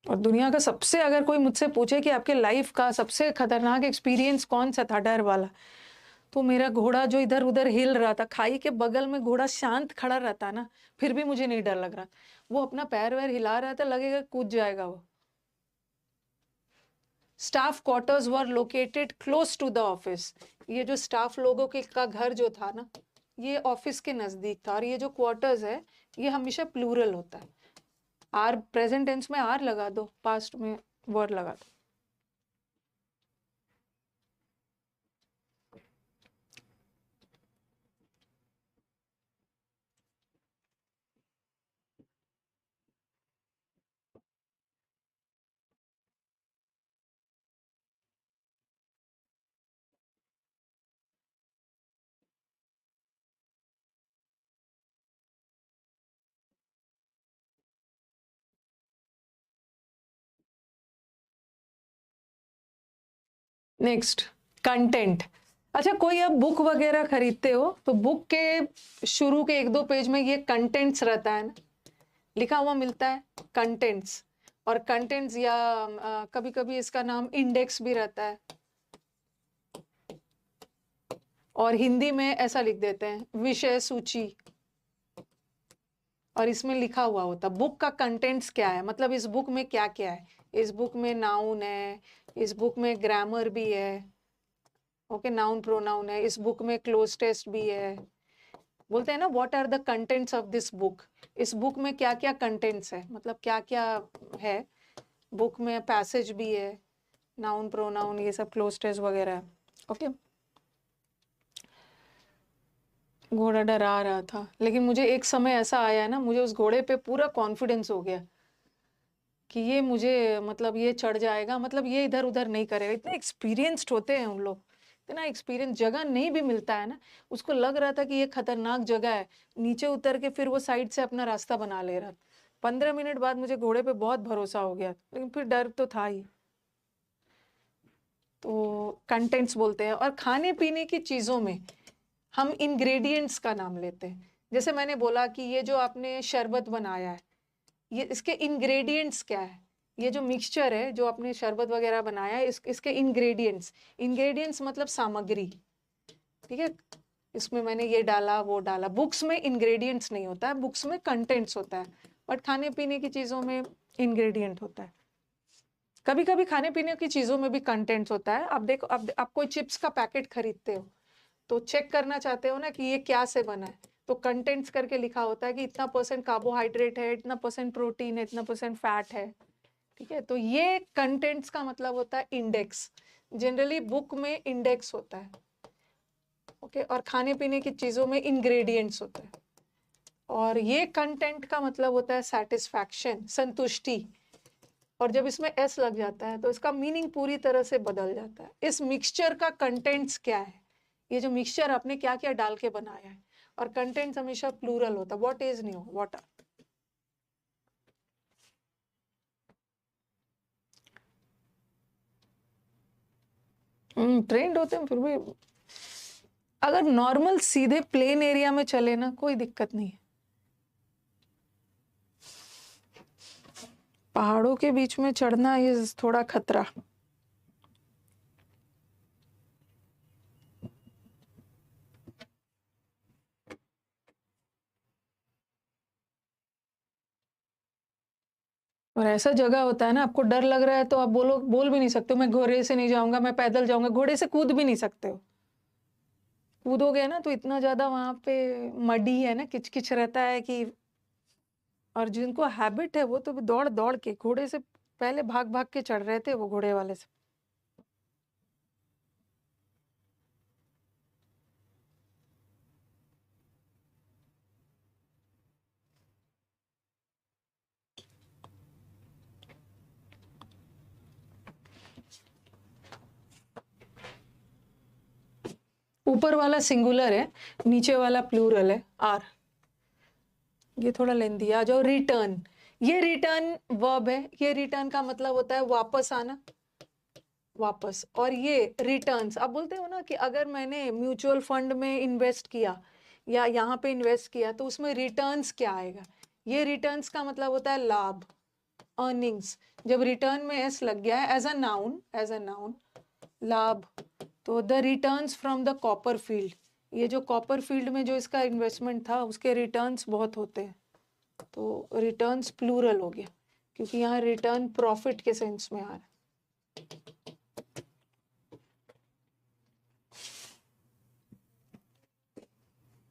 और दुनिया का सबसे, अगर कोई मुझसे पूछे कि आपके लाइफ का सबसे खतरनाक एक्सपीरियंस कौन सा था डर वाला, तो मेरा घोड़ा जो इधर उधर हिल रहा था, खाई के बगल में घोड़ा शांत खड़ा रहता ना, फिर भी मुझे नहीं डर लग रहा। वो अपना पैर वैर हिला रहा था, लगेगा कूद जाएगा वो। Staff quarters were located close to the office. ये जो स्टाफ लोगों के का घर जो था ना, ये ऑफिस के नजदीक था। और ये जो क्वार्टर्स है, ये हमेशा प्लूरल होता है। आर प्रेजेंट टेंस में आर लगा दो, पास्ट में वर लगा दो। Next, content. अच्छा, कोई अब बुक वगैरह खरीदते हो तो बुक के शुरू के एक दो पेज में ये कंटेंट्स रहता है ना, लिखा हुआ मिलता है कंटेंट्स। और कंटेंट्स या कभी कभी इसका नाम इंडेक्स भी रहता है, और हिंदी में ऐसा लिख देते हैं विषय सूची। और इसमें लिखा हुआ होता बुक का कंटेंट्स क्या है, मतलब इस बुक में क्या क्या है। इस बुक में नाउन है, इस बुक में ग्रामर भी है, ओके, नाउन प्रोनाउन है, इस बुक में क्लोज टेस्ट भी है। बोलते हैं ना what are the contents of this book, इस बुक में क्या क्या कंटेंट्स है, मतलब क्या क्या है। बुक में पैसेज भी है, नाउन प्रोनाउन ये सब क्लोज टेस्ट वगैरह, ओके। घोड़ा डरा रहा था, लेकिन मुझे एक समय ऐसा आया ना, मुझे उस घोड़े पे पूरा कॉन्फिडेंस हो गया कि ये मुझे, मतलब ये चढ़ जाएगा, मतलब ये इधर उधर नहीं करेगा। इतने एक्सपीरियंस्ड होते हैं उन लोग, इतना एक्सपीरियंस, जगह नहीं भी मिलता है ना। उसको लग रहा था कि ये खतरनाक जगह है, नीचे उतर के फिर वो साइड से अपना रास्ता बना ले रहा। 15 मिनट बाद मुझे घोड़े पे बहुत भरोसा हो गया, लेकिन फिर डर तो था ही। तो कंटेंट्स बोलते हैं। और खाने पीने की चीजों में हम इंग्रेडिएंट्स का नाम लेते हैं। जैसे मैंने बोला कि ये जो आपने शरबत बनाया है, ये इसके इंग्रेडिएंट्स क्या है। ये जो मिक्सचर है जो आपने शरबत वगैरह बनाया है, इसके इंग्रेडिएंट्स, इंग्रेडिएंट्स मतलब सामग्री, ठीक है। इसमें मैंने ये डाला वो डाला। बुक्स में इंग्रेडिएंट्स नहीं होता है, बुक्स में कंटेंट्स होता है। बट खाने पीने की चीजों में इंग्रेडिएंट होता है। कभी कभी खाने पीने की चीजों में भी कंटेंट्स होता है। आप देखो, आप कोई चिप्स का पैकेट खरीदते हो तो चेक करना चाहते हो ना कि ये क्या से बना है, तो कंटेंट्स करके लिखा होता है कि इतना परसेंट कार्बोहाइड्रेट है, इतना परसेंट प्रोटीन है, इतना परसेंट फैट है, ठीक है। तो ये कंटेंट्स का मतलब होता है इंडेक्स। जनरली बुक में इंडेक्स होता है, ओके। और खाने पीने की चीजों में इंग्रेडिएंट्स होता है। और ये कंटेंट का मतलब होता है सेटिस्फैक्शन, संतुष्टि। और जब इसमें एस लग जाता है तो इसका मीनिंग पूरी तरह से बदल जाता है। इस मिक्सचर का कंटेंट्स क्या है, ये जो मिक्सचर आपने क्या क्या डाल के बनाया है। और कंटेंट्स हमेशा प्लूरल होता है, what is new, what are. Trend होते हैं फिर भी। अगर नॉर्मल सीधे प्लेन एरिया में चले ना, कोई दिक्कत नहीं है। पहाड़ों के बीच में चढ़ना इज थोड़ा खतरा। और ऐसा जगह होता है ना, आपको डर लग रहा है तो आप बोल भी नहीं सकते हो मैं घोड़े से नहीं जाऊंगा, मैं पैदल जाऊंगा, घोड़े से कूद भी नहीं सकते हो। कूदोगे ना तो इतना ज्यादा वहां पे मडी है ना, किचकिच रहता है कि, और जिनको हैबिट है वो तो दौड़ दौड़ के घोड़े से पहले भाग भाग के चढ़ रहे थे वो घोड़े वाले से। ऊपर वाला सिंगुलर है, नीचे वाला प्लूरल है, आर। ये थोड़ा लेंदी, आ जाओ रिटर्न। ये रिटर्न वर्ब है, ये रिटर्न का मतलब होता है वापस आना, वापस। और ये रिटर्न्स, आप बोलते हो ना कि अगर मैंने म्यूचुअल फंड में इन्वेस्ट किया या यहाँ पे इन्वेस्ट किया तो उसमें रिटर्न्स क्या आएगा, ये रिटर्न्स का मतलब होता है लाभ, अर्निंग्स। जब रिटर्न में एस लग गया है एज अ नाउन लाभ, तो the returns from the copper field, ये जो कॉपर फील्ड में जो इसका इन्वेस्टमेंट था उसके रिटर्न्स बहुत होते हैं, तो रिटर्न्स प्लूरल हो गया क्योंकि यहाँ रिटर्न प्रॉफिट के सेंस में आ रहा है।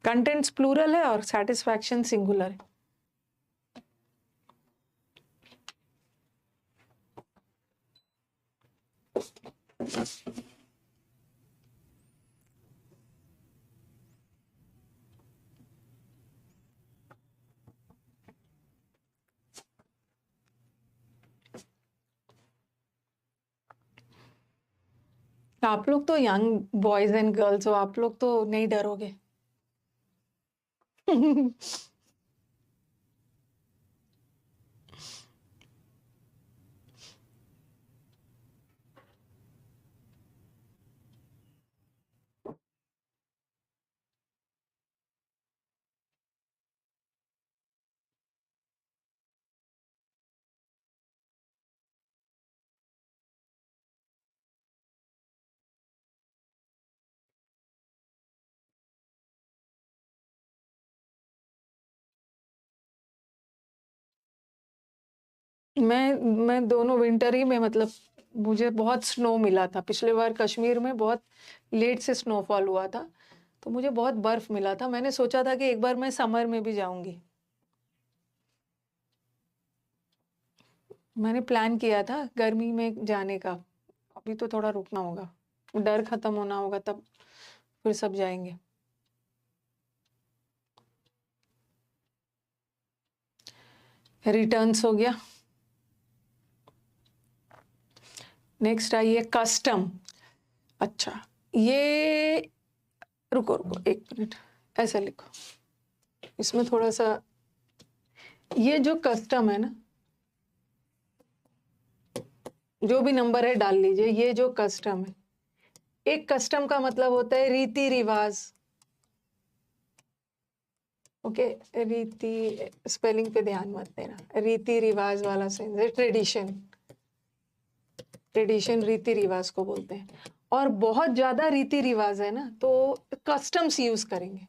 कंटेंट्स प्लूरल है और सेटिस्फैक्शन सिंगुलर है। आप लोग तो यंग बॉयज एंड गर्ल्स हो, आप लोग तो नहीं डरोगे। मैं दोनों विंटर ही में, मतलब मुझे बहुत स्नो मिला था पिछले बार, कश्मीर में बहुत लेट से स्नोफॉल हुआ था तो मुझे बहुत बर्फ मिला था। मैंने सोचा था कि एक बार मैं समर में भी जाऊंगी, मैंने प्लान किया था गर्मी में जाने का। अभी तो थोड़ा रुकना होगा, डर खत्म होना होगा तब फिर सब जाएंगे। रिटर्न्स हो गया। नेक्स्ट आइए कस्टम। अच्छा, ये रुको रुको एक मिनट, ऐसा लिखो, इसमें थोड़ा सा, ये जो कस्टम है ना, जो भी नंबर है डाल लीजिए, ये जो कस्टम है, एक कस्टम का मतलब होता है रीति रिवाज। ओके, रीति स्पेलिंग पे ध्यान मत देना, रीति रिवाज वाला सेंस है ट्रेडिशन, ट्रेडिशन रीति रिवाज को बोलते हैं। और बहुत ज्यादा रीति रिवाज है ना तो कस्टम्स यूज करेंगे,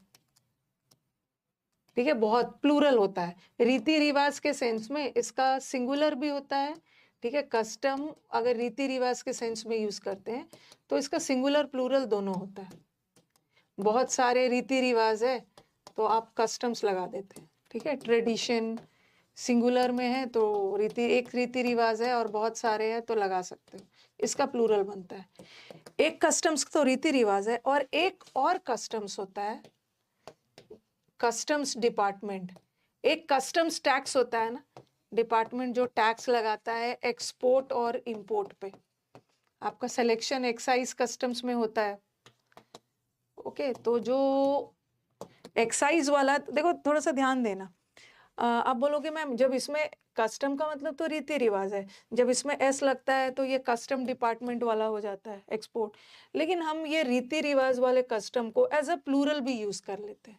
ठीक है, बहुत प्लूरल होता है। रीति रिवाज के सेंस में इसका सिंगुलर भी होता है, ठीक है। कस्टम अगर रीति रिवाज के सेंस में यूज करते हैं तो इसका सिंगुलर प्लूरल दोनों होता है। बहुत सारे रीति रिवाज है तो आप कस्टम्स लगा देते हैं, ठीक है। ट्रेडिशन सिंगुलर में है तो एक रीति रिवाज है और बहुत सारे हैं तो लगा सकते हो, इसका प्लूरल बनता है। एक कस्टम्स तो रीति रिवाज है, और एक और कस्टम्स होता है कस्टम्स डिपार्टमेंट। एक कस्टम्स टैक्स होता है ना, डिपार्टमेंट जो टैक्स लगाता है एक्सपोर्ट और इंपोर्ट पे। आपका सिलेक्शन एक्साइज कस्टम्स में होता है, ओके। तो जो एक्साइज वाला, देखो थोड़ा सा ध्यान देना, आप बोलोगे मैम जब इसमें कस्टम का मतलब तो रीति रिवाज है, जब इसमें एस लगता है तो ये कस्टम डिपार्टमेंट वाला हो जाता है, एक्सपोर्ट। लेकिन हम ये रीति रिवाज वाले कस्टम को एज अ प्लूरल भी यूज कर लेते हैं।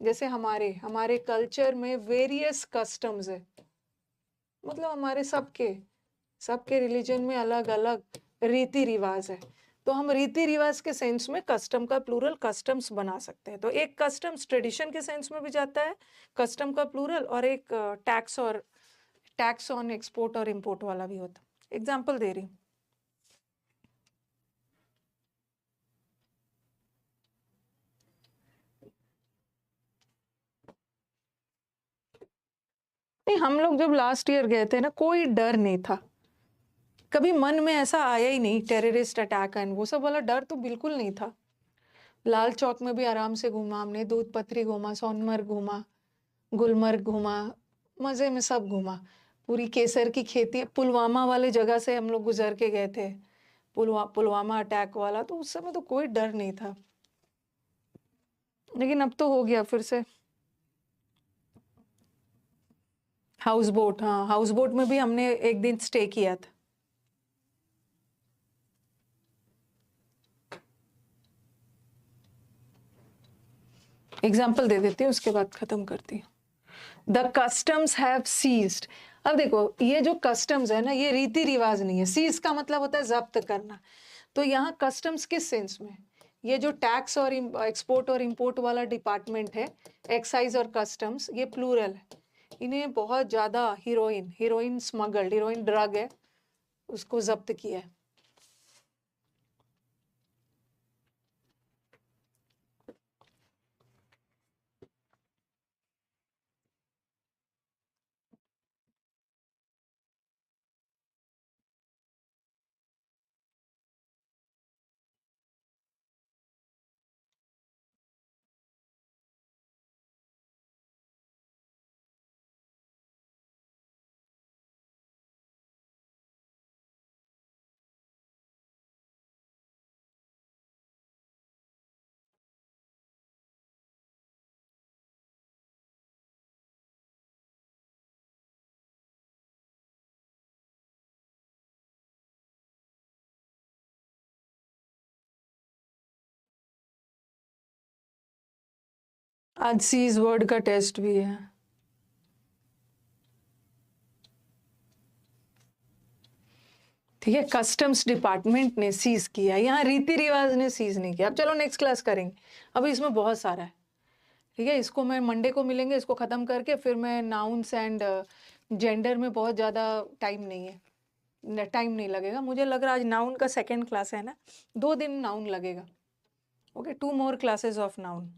जैसे हमारे कल्चर में वेरियस कस्टम्स है, मतलब हमारे सबके रिलीजन में अलग अलग रीति रिवाज है, तो हम रीति रिवाज के सेंस में कस्टम का प्लूरल कस्टम्स बना सकते हैं। तो एक कस्टम्स ट्रेडिशन के सेंस में भी जाता है कस्टम का प्लूरल, और एक टैक्स और टैक्स ऑन एक्सपोर्ट और इंपोर्ट वाला भी होता। एग्जाम्पल दे रही हूँ। नहीं, हम लोग जब लास्ट ईयर गए थे ना, कोई डर नहीं था, कभी मन में ऐसा आया ही नहीं टेररिस्ट अटैक एंड वो सब वाला डर तो बिल्कुल नहीं था। लाल चौक में भी आराम से घूमा हमने, दूध पत्री घूमा, सोनमर्ग घूमा, गुलमर्ग घूमा, मजे में सब घूमा। पूरी केसर की खेती, पुलवामा वाले जगह से हम लोग गुजर के गए थे, पुलवामा अटैक वाला, तो उस समय तो कोई डर नहीं था। लेकिन अब तो हो गया फिर से। हाउस बोट, हाँ हाउस बोट में भी हमने एक दिन स्टे किया था। एग्जाम्पल दे देती हूँ, उसके बाद खत्म करती हूँ। The customs have ceased. अब देखो, ये जो कस्टम्स है ना, ये रीति रिवाज नहीं है। सीज का मतलब होता है जब्त करना। तो यहाँ कस्टम्स किस सेंस में, ये जो टैक्स और एक्सपोर्ट और इंपोर्ट वाला डिपार्टमेंट है, एक्साइज और कस्टम्स, ये प्लूरल है। इन्हें बहुत ज्यादा हीरोइन स्मगल्ड, हीरोइन ड्रग है, उसको जब्त किया है। आज सीज वर्ड का टेस्ट भी है। ठीक है, कस्टम्स डिपार्टमेंट ने सीज किया, यहाँ रीति रिवाज ने सीज नहीं किया। अब चलो नेक्स्ट क्लास करेंगे, अभी इसमें बहुत सारा है। ठीक है, इसको मैं मंडे को मिलेंगे, इसको खत्म करके फिर मैं नाउन्स एंड जेंडर में बहुत ज़्यादा टाइम नहीं है, टाइम नहीं लगेगा मुझे लग रहा है। आज नाउन का सेकेंड क्लास है ना, 2 दिन नाउन लगेगा। Okay, 2 more classes of noun.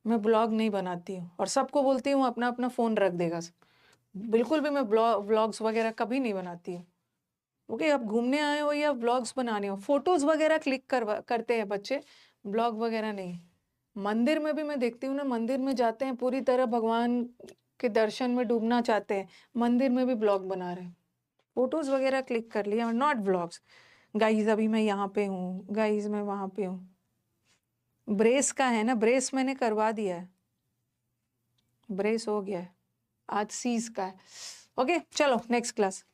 मैं ब्लॉग नहीं बनाती हूँ और सबको बोलती हूँ अपना अपना फ़ोन रख देगा सब। बिल्कुल भी मैं व्लॉग्स वगैरह कभी नहीं बनाती हूँ। ओके, आप घूमने आए हो या व्लॉग्स बनाने हो, फोटोज वगैरह क्लिक करते हैं बच्चे, ब्लॉग वगैरह नहीं। मंदिर में भी मैं देखती हूँ ना, मंदिर में जाते हैं पूरी तरह भगवान के दर्शन में डूबना चाहते हैं, मंदिर में भी ब्लॉग बना रहे हैं। फोटोज वगैरह क्लिक कर लिया, नॉट व्लॉग्स। गाइज अभी मैं यहाँ पे हूँ, गाइज मैं वहाँ पे हूँ। ब्रेस का है ना, ब्रेस मैंने करवा दिया है, ब्रेस हो गया है। आज सीज का है। ओके चलो नेक्स्ट क्लास।